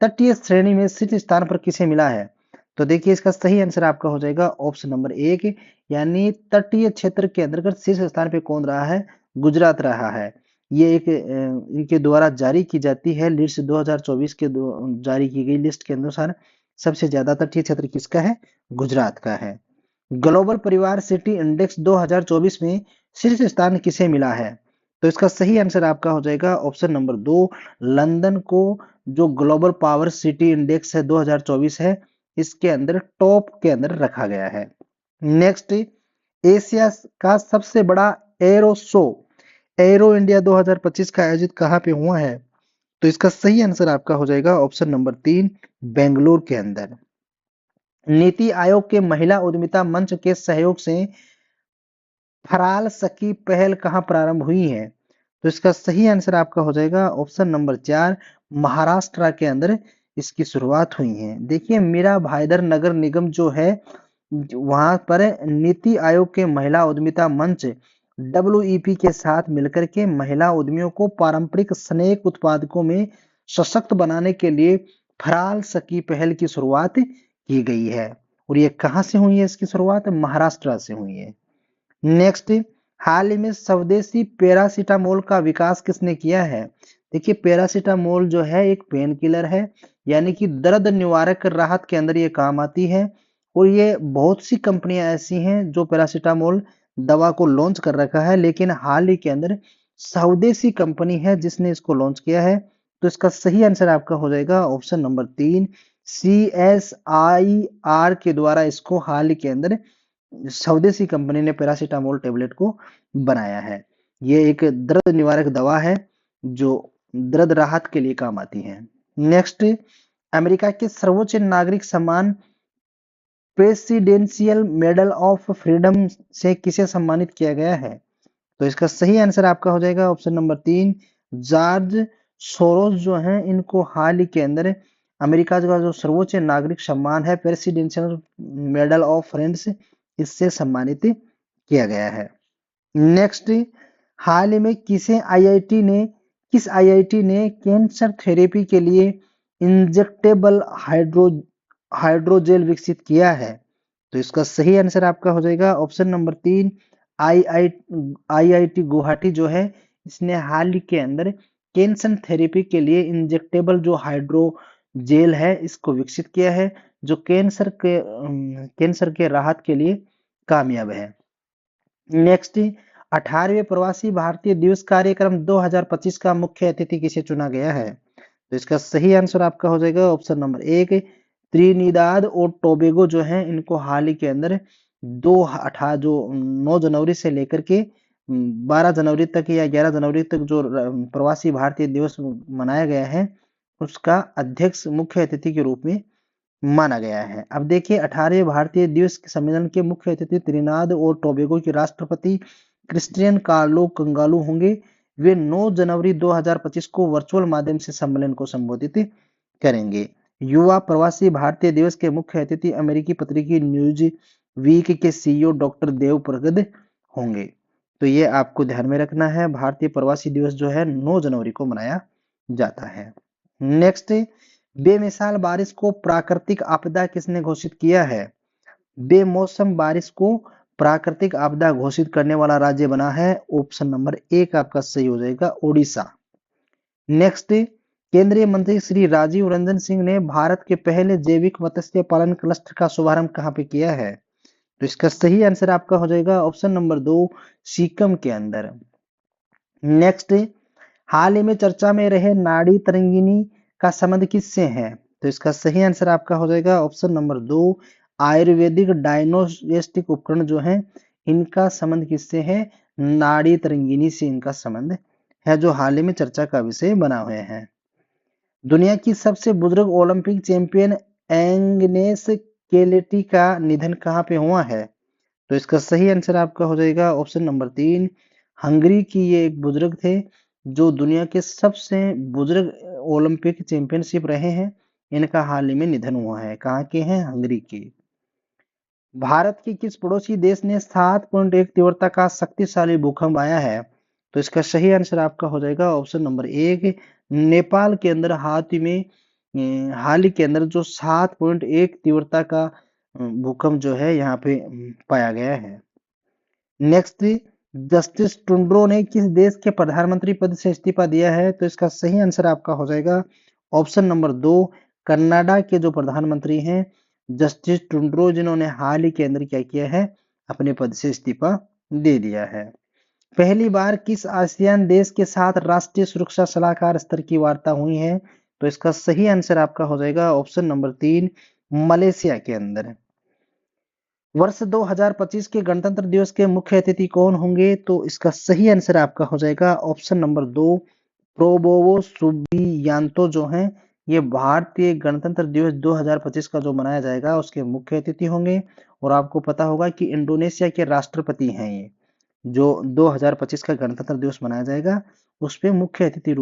तटीय श्रेणी में शीर्ष स्थान पर किसे मिला है? तो देखिए इसका सही आंसर आपका हो जाएगा ऑप्शन नंबर 1, यानी तटीय क्षेत्र के अंतर्गत शीर्ष स्थान पे कौन रहा है? गुजरात रहा है। ये एक इनके द्वारा जारी की जाती है लिस्ट 2024 के जारी की गई लिस्ट के अनुसार सबसे ज्यादा तटीय क्षेत्र किसका है? गुजरात का है। ग्लोबल परिवार सिटी इंडेक्स 2024 में शीर्ष स्थान किसे मिला है? तो इसका सही आंसर आपका हो जाएगा ऑप्शन नंबर 2, लंदन को जो ग्लोबल पावर सिटी इंडेक्स है 2024 है, इसके अंदर टॉप के अंदर रखा गया है। नेक्स्ट, एशिया का सबसे बड़ा एरो शो एरो इंडिया 2025 का आयोजित कहाँ पे हुआ है? तो इसका सही आंसर आपका हो जाएगा ऑप्शन नंबर 3, बेंगलुरु के अंदर। नीति आयोग के महिला उद्यमिता मंच के सहयोग से फराल सकी पहल कहाँ प्रारंभ हुई है? तो इसका सही आंसर आपका हो जाएगा ऑप्शन नंबर 4, महाराष्ट्र के अंदर इसकी शुरुआत हुई है। देखिए मीरा भाईदर नगर निगम जो है वहां पर नीति आयोग के महिला उद्यमिता मंच WEP के साथ मिलकर के महिला उद्यमियों को पारंपरिक स्नैक उत्पादकों में सशक्त बनाने के लिए फराल सकी पहल की शुरुआत की गई है। और ये कहाँ से हुई है इसकी शुरुआत? महाराष्ट्र से हुई है। नेक्स्ट, हाल ही में स्वदेशी पैरासीटामोल का विकास किसने किया है? देखिए पैरासीटामोल जो है एक पेन किलर है, यानी कि दर्द निवारक राहत के अंदर ये काम आती है। और ये बहुत सी कंपनियां ऐसी हैं जो पैरासीटामोल दवा को लॉन्च कर रखा है, लेकिन हाल ही के अंदर स्वदेशी कंपनी है जिसने इसको लॉन्च किया है। तो इसका सही आंसर आपका हो जाएगा ऑप्शन नंबर 3, CSIR के द्वारा इसको हाल ही के अंदर स्वदेशी कंपनी ने पैरासीटामोल टेबलेट को बनाया है। ये एक दर्द निवारक दवा है जो दर्द राहत के लिए काम आती है। नेक्स्ट, अमेरिका के सर्वोच्च नागरिक सम्मान प्रेसिडेंशियल मेडल ऑफ फ्रीडम से किसे सम्मानित किया गया है? तो इसका सही आंसर आपका हो जाएगा ऑप्शन नंबर 3, जॉर्ज सोरोस जो हैं इनको हाल ही के अंदर अमेरिका का जो सर्वोच्च नागरिक सम्मान है प्रेसिडेंशियल मेडल ऑफ फ्रेंड्स इससे सम्मानित किया गया है। नेक्स्ट, हाल ही में किस आईआईटी ने कैंसर थेरेपी के लिए इंजेक्टेबल हाइड्रोजेल विकसित किया है? तो इसका सही आंसर आपका हो जाएगा ऑप्शन नंबर 3, आईआईटी गुवाहाटी जो है इसने हाल ही के अंदर कैंसर थेरेपी के लिए इंजेक्टेबल जो हाइड्रोजेल है इसको विकसित किया है, जो कैंसर के राहत के लिए कामयाब है। नेक्स्ट, 18वें प्रवासी भारतीय दिवस कार्यक्रम 2025 का मुख्य अतिथि किसे चुना गया है? तो इसका सही आंसर आपका हो जाएगा ऑप्शन नंबर 1, त्रिनिदाद और टोबैगो जो है इनको हाल ही के अंदर 9 जनवरी से लेकर के 12 जनवरी तक या 11 जनवरी तक जो प्रवासी भारतीय दिवस मनाया गया है उसका अध्यक्ष मुख्य अतिथि के रूप में माना गया है। अब देखिए 18वें भारतीय दिवस सम्मेलन के मुख्य अतिथि त्रिनाद और टोबैगो के राष्ट्रपति क्रिस्टियन कार्लो कंगालू होंगे। वे 9 जनवरी 2025 को वर्चुअल माध्यम से सम्मेलन को संबोधित करेंगे। युवा प्रवासी भारतीय दिवस के मुख्य अतिथि अमेरिकी पत्रिका न्यूज वीक के CEO डॉक्टर देव प्रगद होंगे। तो ये आपको ध्यान में रखना है, भारतीय प्रवासी दिवस जो है 9 जनवरी को मनाया जाता है। नेक्स्ट, बेमिसाल बारिश को प्राकृतिक आपदा किसने घोषित किया है? बेमौसम बारिश को प्राकृतिक आपदा घोषित करने वाला राज्य बना है ऑप्शन नंबर 1 आपका सही हो जाएगा ओडिशा। नेक्स्ट, केंद्रीय मंत्री श्री राजीव रंजन सिंह ने भारत के पहले जैविक मत्स्य पालन क्लस्टर का शुभारंभ कहां पे किया है? तो इसका सही आंसर आपका हो जाएगा ऑप्शन नंबर 2, सिक्किम के अंदर। नेक्स्ट, हाल ही में चर्चा में रहे नाड़ी तरंगिणी का संबंध किससे है? तो इसका सही आंसर आपका हो जाएगा ऑप्शन नंबर 2, आयुर्वेदिक डायग्नोस्टिक उपकरण जो है इनका संबंध किससे है? नाड़ी तरंगिणी से इनका संबंध है, जो हाल ही में चर्चा का विषय बना हुए हैं। दुनिया की सबसे बुजुर्ग ओलंपिक चैंपियन एग्नेस केलेटी का निधन कहाँ पे हुआ है? तो इसका सही आंसर आपका हो जाएगा ऑप्शन नंबर 3, हंगरी की ये एक बुजुर्ग थे जो दुनिया के सबसे बुजुर्ग ओलंपिक चैंपियनशिप रहे हैं। इनका हाल ही में निधन हुआ है। कहाँ के हैं? हंगरी के। भारत के किस पड़ोसी देश ने 7.1 तीव्रता का शक्तिशाली भूकंप आया है? तो इसका सही आंसर आपका हो जाएगा ऑप्शन नंबर 1, नेपाल के अंदर हाल ही के अंदर जो 7.1 तीव्रता का भूकंप जो है यहाँ पे पाया गया है। नेक्स्ट, जस्टिस ट्रूडो ने किस देश के प्रधानमंत्री पद से इस्तीफा दिया है? तो इसका सही आंसर आपका हो जाएगा ऑप्शन नंबर 2, कनाडा के जो प्रधानमंत्री हैं जस्टिस ट्रूडो, जिन्होंने हाल ही के अंदर क्या किया है? अपने पद से इस्तीफा दे दिया है। पहली बार किस आसियान देश के साथ राष्ट्रीय सुरक्षा सलाहकार स्तर की वार्ता हुई है? तो इसका सही आंसर आपका हो जाएगा ऑप्शन नंबर 3, मलेशिया के अंदर। वर्ष 2025 के गणतंत्र दिवस के मुख्य अतिथि कौन होंगे? तो इसका सही आंसर आपका हो जाएगा ऑप्शन नंबर 2, प्रोबोवो सुबियांतो जो हैं ये भारतीय गणतंत्र दिवस 2025 का जो मनाया जाएगा उसके मुख्य अतिथि होंगे। और आपको पता होगा कि इंडोनेशिया के राष्ट्रपति हैं ये, जो 2025 का गणतंत्र दिवस मनाया जाएगा उस पे मुख्य अतिथि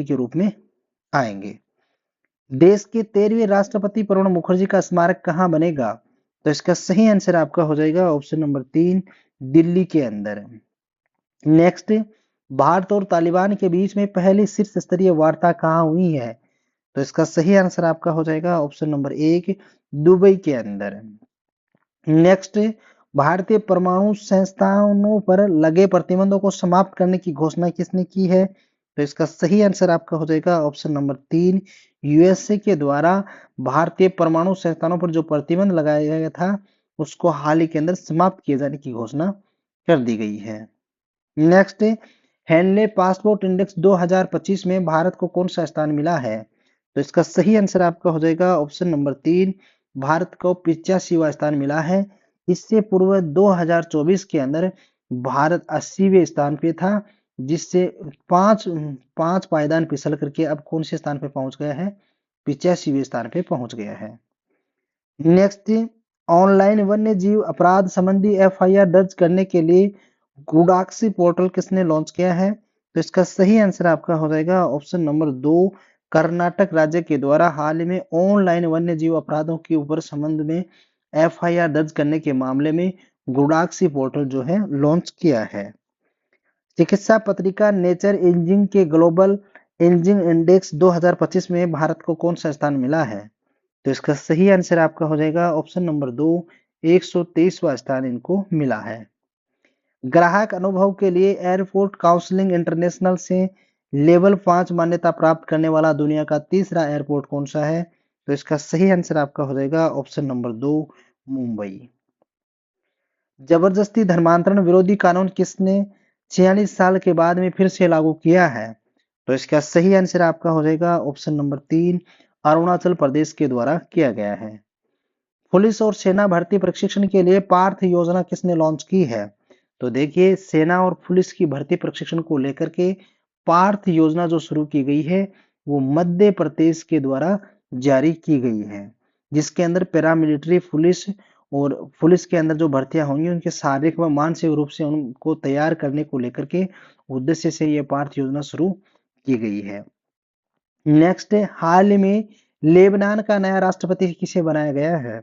के रूप में आएंगे। देश के 13वें राष्ट्रपति प्रणब मुखर्जी का स्मारक कहाँ बनेगा? तो इसका सही आंसर आपका हो जाएगा ऑप्शन नंबर 3, दिल्ली के अंदर। नेक्स्ट, भारत और तालिबान के बीच में पहली शीर्ष स्तरीय वार्ता कहाँ हुई है? तो इसका सही आंसर आपका हो जाएगा ऑप्शन नंबर 1, दुबई के अंदर। नेक्स्ट, भारतीय परमाणु संस्थानों पर लगे प्रतिबंधों को समाप्त करने की घोषणा किसने की है? तो इसका सही आंसर आपका हो जाएगा ऑप्शन नंबर 3, यूएसए के द्वारा भारतीय परमाणु संस्थानों पर जो प्रतिबंध लगाया गया था उसको हाल ही के अंदर समाप्त किए जाने की घोषणा कर दी गई है। नेक्स्ट, हेनले पासपोर्ट इंडेक्स 2025 में भारत को कौन सा स्थान मिला है? तो इसका सही आंसर आपका हो जाएगा ऑप्शन नंबर 3, भारत को 85वां स्थान मिला है। इससे पूर्व 2024 के अंदर भारत 80वें स्थान पे था, जिससे पांच पांच पायदान फिसल करके अब कौन से स्थान पे पहुंच गया है? 85वें स्थान पे पहुंच गया है। नेक्स्ट, ऑनलाइन वन्य जीव अपराध संबंधी एफआईआर दर्ज करने के लिए गुडाक्सी पोर्टल किसने लॉन्च किया है? तो इसका सही आंसर आपका हो जाएगा ऑप्शन नंबर 2, कर्नाटक राज्य के द्वारा हाल में ऑनलाइन वन्य जीव अपराधों के ऊपर संबंध में एफआईआर दर्ज करने के मामले में गुडाक्सी पोर्टल जो है लॉन्च किया है। चिकित्सा पत्रिका नेचर इंजिन के ग्लोबल इंजिन इंडेक्स 2025 में भारत को कौन सा स्थान मिला है? तो इसका सही आंसर आपका हो जाएगा ऑप्शन नंबर 2, 123वां स्थान इनको मिला है। ग्राहक अनुभव के लिए एयरपोर्ट काउंसलिंग इंटरनेशनल से लेवल 5 मान्यता प्राप्त करने वाला दुनिया का तीसरा एयरपोर्ट कौन सा है? तो इसका सही आंसर आपका हो जाएगा ऑप्शन नंबर 2, मुंबई। जबरदस्ती धर्मांतरण विरोधी कानून किसने 46 साल के बाद में फिर से लागू किया है? तो इसका सही आंसर आपका हो जाएगा ऑप्शन नंबर 3, अरुणाचल प्रदेश के द्वारा किया गया है। पुलिस और सेना भर्ती प्रशिक्षण के लिए पार्थ योजना किसने लॉन्च की है? तो देखिए, सेना और पुलिस की भर्ती प्रशिक्षण को लेकर के पार्थ योजना जो शुरू की गई है वो मध्य प्रदेश के द्वारा जारी की गई है, जिसके अंदर पैरामिलिट्री पुलिस और पुलिस के अंदर जो भर्तियां होंगी उनके शारीरिक व मानसिक रूप से उनको तैयार करने को लेकर के उद्देश्य से ये पार्थ योजना शुरू की गई है। नेक्स्ट, हाल में लेबनान का नया राष्ट्रपति किसे बनाया गया है?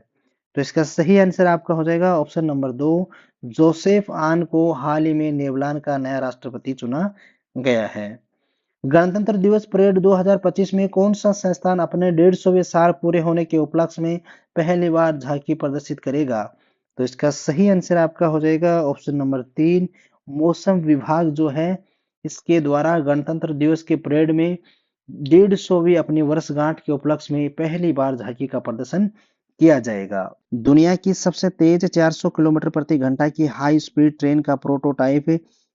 तो इसका सही आंसर आपका हो जाएगा ऑप्शन नंबर 2, जोसेफ आन को हाल ही में लेबनान का नया राष्ट्रपति चुना गया है। गणतंत्र दिवस परेड 2025 में कौन सा संस्थान अपने 150वें साल पूरे होने के उपलक्ष्य में पहली बार झांकी प्रदर्शित करेगा? तो इसका सही आंसर आपका हो जाएगा ऑप्शन नंबर 3, मौसम विभाग जो है इसके द्वारा गणतंत्र दिवस के परेड में 150वीं अपनी वर्षगांठ के उपलक्ष्य में पहली बार झांकी का प्रदर्शन किया जाएगा। दुनिया की सबसे तेज 400 किलोमीटर प्रति घंटा की हाई स्पीड ट्रेन का प्रोटोटाइप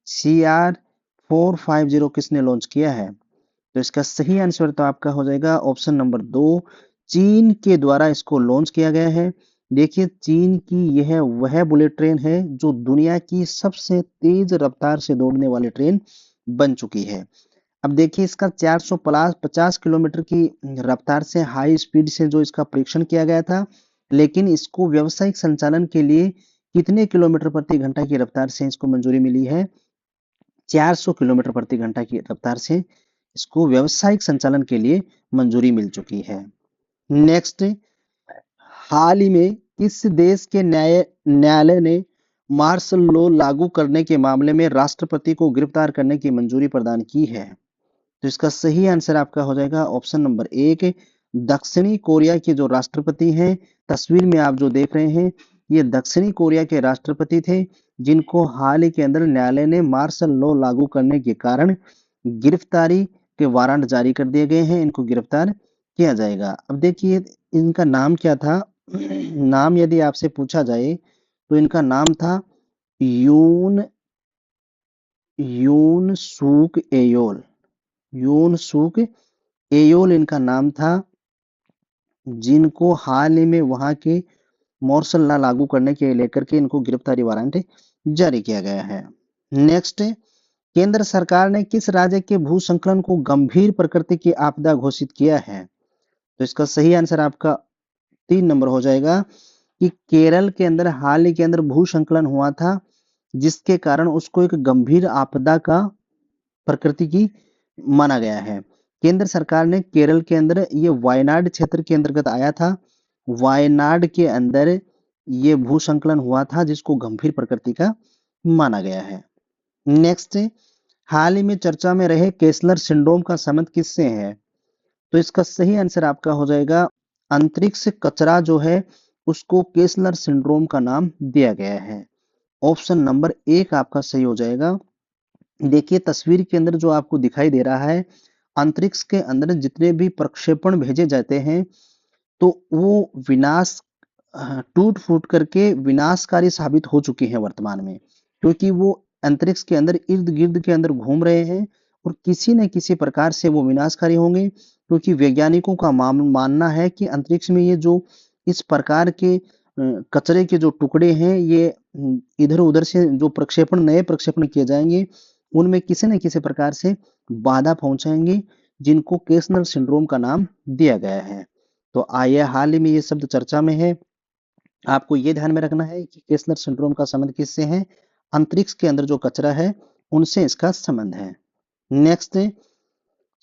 CR450 किसने लॉन्च किया है? तो इसका सही आंसर तो आपका हो जाएगा ऑप्शन नंबर 2, चीन के द्वारा इसको लॉन्च किया गया है। देखिए, चीन की यह वह बुलेट ट्रेन है जो दुनिया की सबसे तेज रफ्तार से दौड़ने वाली ट्रेन बन चुकी है। अब देखिए, इसका 450 किलोमीटर की रफ्तार से हाई स्पीड से जो इसका परीक्षण किया गया था, लेकिन इसको व्यावसायिक संचालन के लिए कितने किलोमीटर प्रति घंटा की रफ्तार से इसको मंजूरी मिली है? 400 किलोमीटर प्रति घंटा की रफ्तार से इसको व्यावसायिक संचालन के लिए मंजूरी मिल चुकी है। नेक्स्ट, हाल ही में किस देश के न्यायालय ने मार्शल लॉ लागू करने के मामले में राष्ट्रपति को गिरफ्तार करने की मंजूरी प्रदान की है? तो इसका सही आंसर आपका हो जाएगा ऑप्शन नंबर 1, दक्षिणी कोरिया के जो राष्ट्रपति हैं, तस्वीर में आप जो देख रहे हैं ये दक्षिणी कोरिया के राष्ट्रपति थे, जिनको हाल ही के अंदर न्यायालय ने मार्शल लॉ लागू करने के कारण गिरफ्तारी के वारंट जारी कर दिए गए हैं, इनको गिरफ्तार किया जाएगा। अब देखिए, इनका नाम क्या था? नाम यदि आपसे पूछा जाए तो इनका नाम था यून यून सूक एयोल। यून सूक एयोल इनका नाम था, जिनको हाल ही में वहां के मार्शल लॉ लागू करने के लेकर के इनको गिरफ्तारी वारंट जारी किया गया है। नेक्स्ट, केंद्र सरकार ने किस राज्य के भूस्खलन को गंभीर प्रकृति की आपदा घोषित किया है? तो इसका सही आंसर आपका 3 नंबर हो जाएगा कि केरल के अंदर हाल ही के अंदर भूस्खलन हुआ था, जिसके कारण उसको एक गंभीर आपदा का प्रकृति की माना गया है। केंद्र सरकार ने केरल के अंदर ये वायनाड क्षेत्र के अंतर्गत आया था। वायनाड के अंदर ये भूसंकलन हुआ था जिसको गंभीर प्रकृति का माना गया है। नेक्स्ट, हाल ही में चर्चा में रहे केसलर सिंड्रोम का संबंध किससे है? तो इसका सही आंसर आपका हो जाएगा अंतरिक्ष कचरा जो है उसको केसलर सिंड्रोम का नाम दिया गया है। ऑप्शन नंबर 1 आपका सही हो जाएगा। देखिए तस्वीर के अंदर जो आपको दिखाई दे रहा है, अंतरिक्ष के अंदर जितने भी प्रक्षेपण भेजे जाते हैं तो वो विनाश टूट फूट करके विनाशकारी साबित हो चुके हैं वर्तमान में, क्योंकि वो अंतरिक्ष के अंदर इर्द गिर्द के अंदर घूम रहे हैं और किसी न किसी प्रकार से वो विनाशकारी होंगे, क्योंकि वैज्ञानिकों का मानना है कि अंतरिक्ष में ये जो इस प्रकार के कचरे के जो टुकड़े हैं ये इधर उधर से जो प्रक्षेपण नए प्रक्षेपण किए जाएंगे उनमें किसी न किसी प्रकार से बाधा पहुंचाएंगे, जिनको केसनर सिंड्रोम का नाम दिया गया है। तो आइए हाल ही में ये शब्द चर्चा में है, आपको ये ध्यान में रखना है कि केसनर सिंड्रोम का संबंध किससे है? अंतरिक्ष के अंदर जो कचरा है उनसे इसका संबंध है। नेक्स्ट,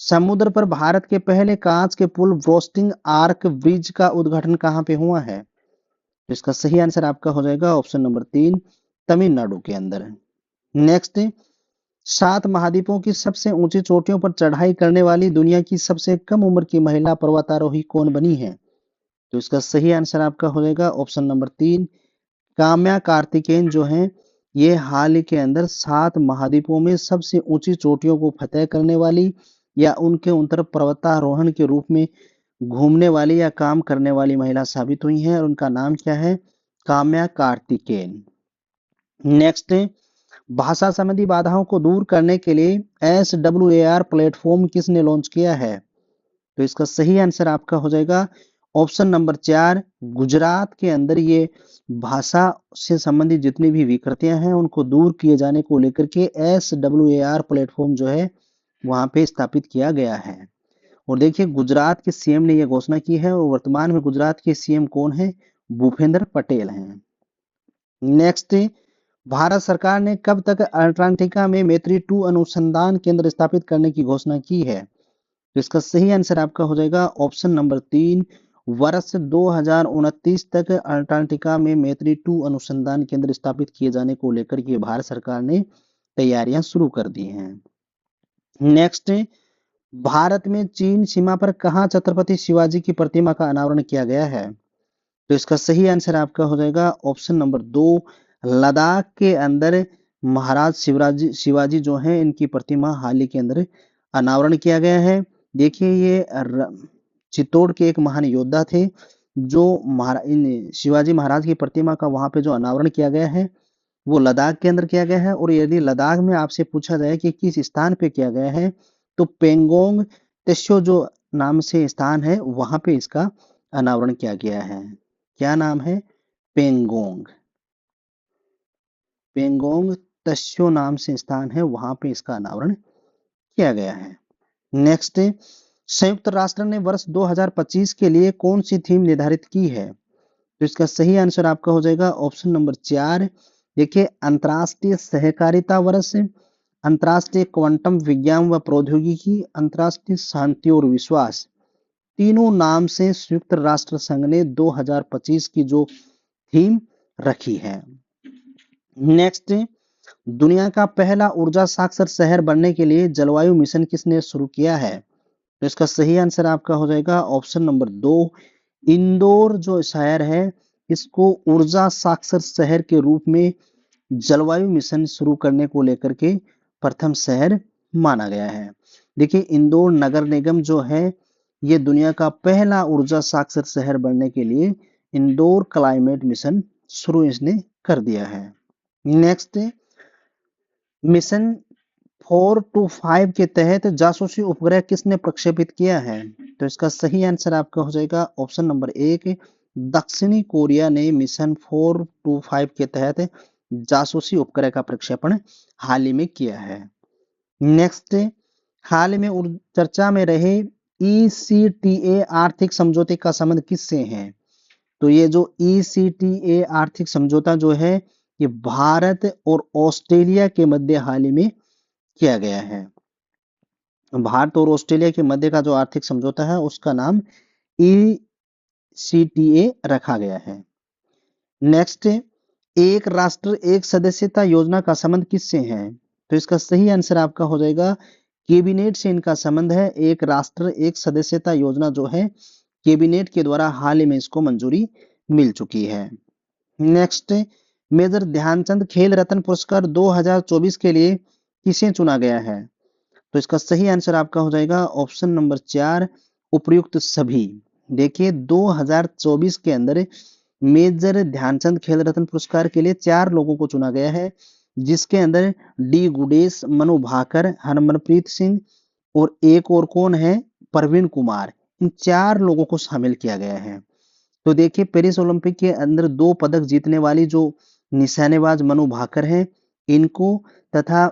समुद्र पर भारत के पहले कांच के पुल ब्रोस्टिंग आर्क ब्रिज का उद्घाटन कहाँ पे हुआ है? तो इसका सही आंसर आपका हो जाएगा ऑप्शन नंबर 3, तमिलनाडु के अंदर। नेक्स्ट, 7 महाद्वीपों की सबसे ऊंची चोटियों पर चढ़ाई करने वाली दुनिया की सबसे कम उम्र की महिला पर्वतारोही कौन बनी है? तो इसका सही आंसर आपका हो जाएगा ऑप्शन नंबर 3, काम्या कार्तिकेयन जो है ये हाल ही के अंदर 7 महाद्वीपों में सबसे ऊंची चोटियों को फतेह करने वाली या उनके उन तरफ पर्वतारोहण के रूप में घूमने वाली या काम करने वाली महिला साबित हुई है और उनका नाम क्या है? काम्या कार्तिकेयन। नेक्स्ट, भाषा संबंधी बाधाओं को दूर करने के लिए SWAR प्लेटफॉर्म किसने लॉन्च किया है? तो इसका सही आंसर आपका हो जाएगा ऑप्शन नंबर 4, गुजरात के अंदर ये भाषा से संबंधित जितनी भी विकृतियां हैं उनको दूर किए जाने को लेकर के SWAR प्लेटफॉर्म जो है वहां पे स्थापित किया गया है। और देखिए गुजरात के सीएम ने यह घोषणा की है और वर्तमान में गुजरात के सीएम कौन है? भूपेंद्र पटेल हैं। नेक्स्ट, भारत सरकार ने कब तक अंटार्कटिका में मैत्री 2 अनुसंधान केंद्र स्थापित करने की घोषणा की है? तो इसका सही आंसर आपका हो जाएगा ऑप्शन नंबर 3, वर्ष 2029 तक अंटार्कटिका में मैत्री 2 अनुसंधान केंद्र स्थापित किए जाने को लेकर के भारत सरकार ने तैयारियां शुरू कर दी हैं। नेक्स्ट, भारत में चीन सीमा पर कहां छत्रपति शिवाजी की प्रतिमा का अनावरण किया गया है? तो इसका सही आंसर आपका हो जाएगा ऑप्शन नंबर 2, लद्दाख के अंदर महाराज शिवाजी जो हैं इनकी प्रतिमा हाल ही के अंदर अनावरण किया गया है। देखिए ये चित्तौड़ के एक महान योद्धा थे जो शिवाजी महाराज की प्रतिमा का वहां पे जो अनावरण किया गया है वो लद्दाख के अंदर किया गया है। और यदि लद्दाख में आपसे पूछा जाए कि किस स्थान पे किया गया है तो पेंगोंग त्सो जो नाम से स्थान है वहां पे इसका अनावरण किया गया है। क्या नाम है? पेंगोंग। पेंगोंग त्सो नाम से स्थान है वहां पे इसका अनावरण किया गया है। नेक्स्ट, संयुक्त राष्ट्र ने वर्ष 2025 के लिए कौन सी थीम निर्धारित की है? तो इसका सही आंसर आपका हो जाएगा ऑप्शन नंबर 4। देखिए अंतर्राष्ट्रीय सहकारिता वर्ष, अंतर्राष्ट्रीय क्वांटम विज्ञान व प्रौद्योगिकी, अंतर्राष्ट्रीय शांति और विश्वास, तीनों नाम से संयुक्त राष्ट्र संघ ने 2025 की जो थीम रखी है। नेक्स्ट, दुनिया का पहला ऊर्जा साक्षर शहर बनने के लिए जलवायु मिशन किसने शुरू किया है? तो इसका सही आंसर आपका हो जाएगा ऑप्शन नंबर 2, इंदौर जो शहर है इसको ऊर्जा साक्षर शहर के रूप में जलवायु मिशन शुरू करने को लेकर के प्रथम शहर माना गया है। देखिए इंदौर नगर निगम जो है ये दुनिया का पहला ऊर्जा साक्षर शहर बनने के लिए इंदौर क्लाइमेट मिशन शुरू इसने कर दिया है। नेक्स्ट, मिशन 425 के तहत जासूसी उपग्रह किसने प्रक्षेपित किया है? तो इसका सही आंसर आपका हो जाएगा ऑप्शन नंबर 1, दक्षिणी कोरिया ने मिशन 425 के तहत जासूसी उपग्रह का प्रक्षेपण हाल ही में किया है। नेक्स्ट, हाल ही में चर्चा में रहे ECTA आर्थिक समझौते का संबंध किससे है? तो ये जो ECTA आर्थिक समझौता जो है ये भारत और ऑस्ट्रेलिया के मध्य हाल ही में किया गया है। भारत और ऑस्ट्रेलिया के मध्य का जो आर्थिक समझौता है उसका नाम ECTA रखा गया है। नेक्स्ट, एक राष्ट्र एक सदस्यता योजना का संबंध किससे है? तो इसका सही आंसर आपका हो जाएगा कैबिनेट से इनका संबंध है। एक राष्ट्र एक सदस्यता योजना जो है कैबिनेट के द्वारा हाल ही में इसको मंजूरी मिल चुकी है। नेक्स्ट, मेजर ध्यानचंद खेल रत्न पुरस्कार 2024 के लिए किसे चुना गया है? तो इसका सही आंसर आपका हो जाएगा ऑप्शन नंबर 4, उपर्युक्त सभी। देखिए 2024 के अंदर मेजर ध्यानचंद खेल रत्न पुरस्कार के लिए 4 लोगों को चुना गया है, जिसके अंदर डी गुडेश, मनु भाकर, हरमनप्रीत सिंह और एक और कौन है, प्रवीण कुमार। इन 4 लोगों को शामिल किया गया है। तो देखिए पेरिस ओलंपिक के अंदर 2 पदक जीतने वाली जो निशानेबाज मनु भाकर हैं, इनको तथा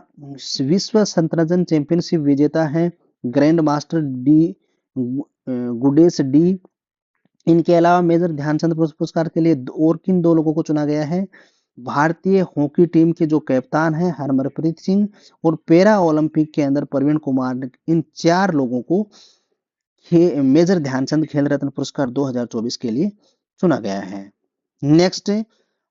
विश्व शतरंज चैंपियनशिप विजेता है grand master D Gudesh D. इनके अलावा मेजर ध्यानचंद पुरस्कार के लिए और किन 2 लोगों को चुना गया है? भारतीय हॉकी टीम के जो कप्तान है हरमनप्रीत सिंह और पैरा ओलंपिक के अंदर प्रवीण कुमार। इन 4 लोगों को मेजर ध्यानचंद खेल रत्न पुरस्कार 2024 के लिए चुना गया है। नेक्स्ट,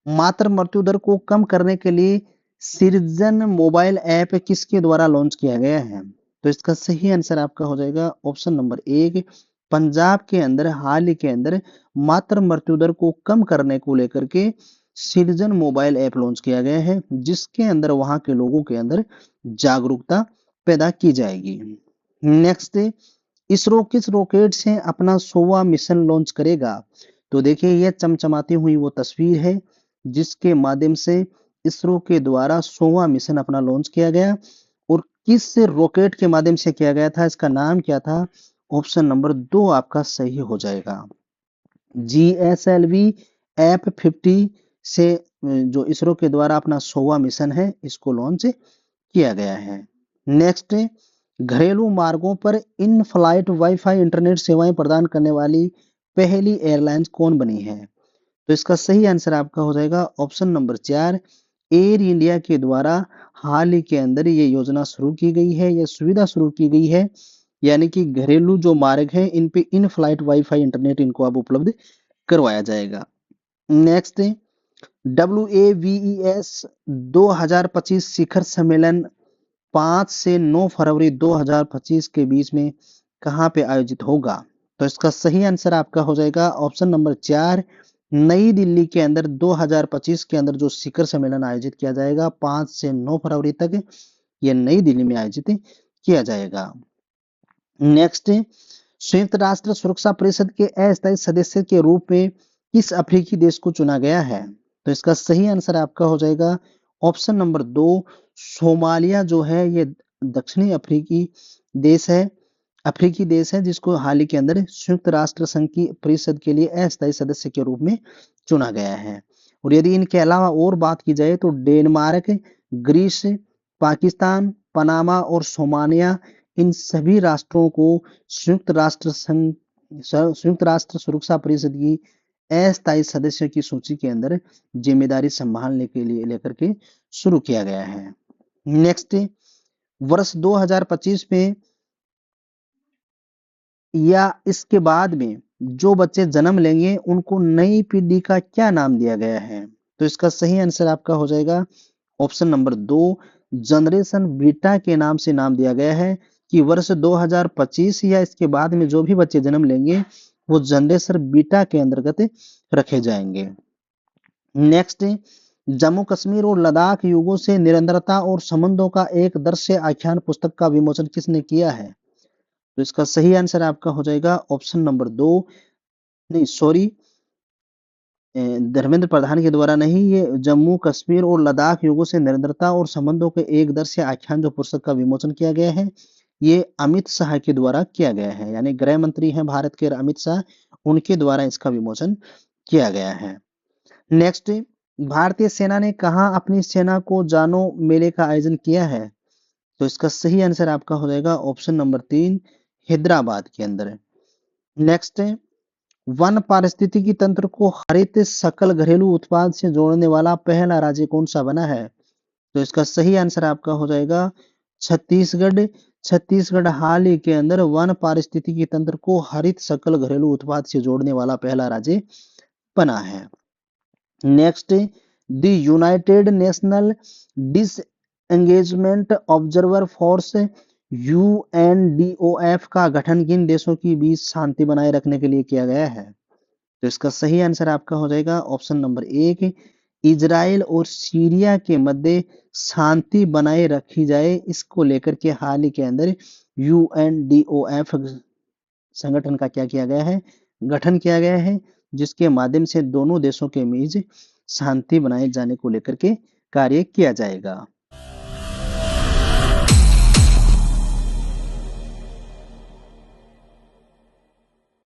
मातृ मृत्यु दर को कम करने के लिए सृजन मोबाइल ऐप किसके द्वारा लॉन्च किया गया है? तो इसका सही आंसर आपका हो जाएगा ऑप्शन नंबर 1, पंजाब के अंदर हाल ही के अंदर मातृ मृत्यु दर को कम करने को लेकर के सृजन मोबाइल ऐप लॉन्च किया गया है, जिसके अंदर वहां के लोगों के अंदर जागरूकता पैदा की जाएगी। नेक्स्ट, इसरो किस रॉकेट से अपना 100वां मिशन लॉन्च करेगा? तो देखिए यह चमचमाती हुई वो तस्वीर है जिसके माध्यम से इसरो के द्वारा 100वां मिशन अपना लॉन्च किया गया। और किस रॉकेट के माध्यम से किया गया था, इसका नाम क्या था? ऑप्शन नंबर 2 आपका सही हो जाएगा। GSLV F50 से जो इसरो के द्वारा अपना 100वां मिशन है इसको लॉन्च किया गया है। नेक्स्ट, घरेलू मार्गों पर इन फ्लाइट वाईफाई इंटरनेट सेवाएं प्रदान करने वाली पहली एयरलाइंस कौन बनी है? तो इसका सही आंसर आपका हो जाएगा ऑप्शन नंबर 4, एयर इंडिया के द्वारा हाल ही के अंदर ये योजना शुरू की गई है, यह सुविधा शुरू की गई है, यानी कि घरेलू जो मार्ग है इन पे इन फ्लाइट वाईफाई इंटरनेट इनको अब उपलब्ध करवाया जाएगा। नेक्स्ट, WAVES 2025 शिखर सम्मेलन 5 से 9 फरवरी 2025 के बीच में कहां पे आयोजित होगा? तो इसका सही आंसर आपका हो जाएगा ऑप्शन नंबर 4, नई दिल्ली के अंदर 2025 के अंदर जो शिखर सम्मेलन आयोजित किया जाएगा 5 से 9 फरवरी तक, यह नई दिल्ली में आयोजित किया जाएगा। नेक्स्ट, संयुक्त राष्ट्र सुरक्षा परिषद के अस्थायी सदस्य के रूप में किस अफ्रीकी देश को चुना गया है? तो इसका सही आंसर आपका हो जाएगा ऑप्शन नंबर 2, सोमालिया जो है ये दक्षिणी अफ्रीकी देश है जिसको हाल ही के अंदर संयुक्त राष्ट्र संघ की परिषद के लिए अस्थायी सदस्य के रूप में चुना गया है। और यदि इनके अलावा और बात की जाए तो डेनमार्क, ग्रीस, पाकिस्तान, पनामा और सोमालिया, इन सभी राष्ट्रों को संयुक्त राष्ट्र सुरक्षा परिषद की अस्थायी सदस्यों की सूची के अंदर जिम्मेदारी संभालने के लिए लेकर के शुरू किया गया है। नेक्स्ट, वर्ष 2025 में या इसके बाद में जो बच्चे जन्म लेंगे उनको नई पीढ़ी का क्या नाम दिया गया है? तो इसका सही आंसर आपका हो जाएगा ऑप्शन नंबर 2, जनरेशन बीटा के नाम से नाम दिया गया है कि वर्ष 2025 या इसके बाद में जो भी बच्चे जन्म लेंगे वो जनरेशन बीटा के अंतर्गत रखे जाएंगे। नेक्स्ट, जम्मू कश्मीर और लद्दाख युगों से निरंतरता और संबंधों का एक दृश्य आख्यान पुस्तक का विमोचन किसने किया है? तो इसका सही आंसर आपका हो जाएगा ऑप्शन नंबर 2, नहीं सॉरी, धर्मेंद्र प्रधान के द्वारा नहीं, ये जम्मू कश्मीर और लद्दाख युगों से निरंतरता और संबंधों के एक दृश्य आख्यान जो पुस्तक का विमोचन किया गया है ये अमित शाह के द्वारा किया गया है, यानी गृह मंत्री हैं भारत के अमित शाह, उनके द्वारा इसका विमोचन किया गया है। नेक्स्ट, भारतीय सेना ने कहा अपनी सेना को जानो मेले का आयोजन किया है? तो इसका सही आंसर आपका हो जाएगा ऑप्शन नंबर 3, हैदराबाद के अंदर। नेक्स्ट, वन पारिस्थितिकी तंत्र को हरित सकल घरेलू उत्पाद से जोड़ने वाला पहला राज्य कौन सा बना है? तो इसका सही आंसर आपका हो जाएगा छत्तीसगढ़। छत्तीसगढ़ हाल ही के अंदर वन पारिस्थितिकी तंत्र को हरित सकल घरेलू उत्पाद से जोड़ने वाला पहला राज्य बना है। Next, the United national disengagement observer force UNDOF का गठन किन देशों के बीच शांति बनाए रखने के लिए किया गया है? तो इसका सही आंसर आपका हो जाएगा ऑप्शन नंबर 1, इजराइल और सीरिया के मध्य शांति बनाए रखी जाए, इसको लेकर के हाल ही के अंदर यूएनडीओएफ संगठन का क्या किया गया है? गठन किया गया है, जिसके माध्यम से दोनों देशों के बीच शांति बनाए जाने को लेकर के कार्य किया जाएगा।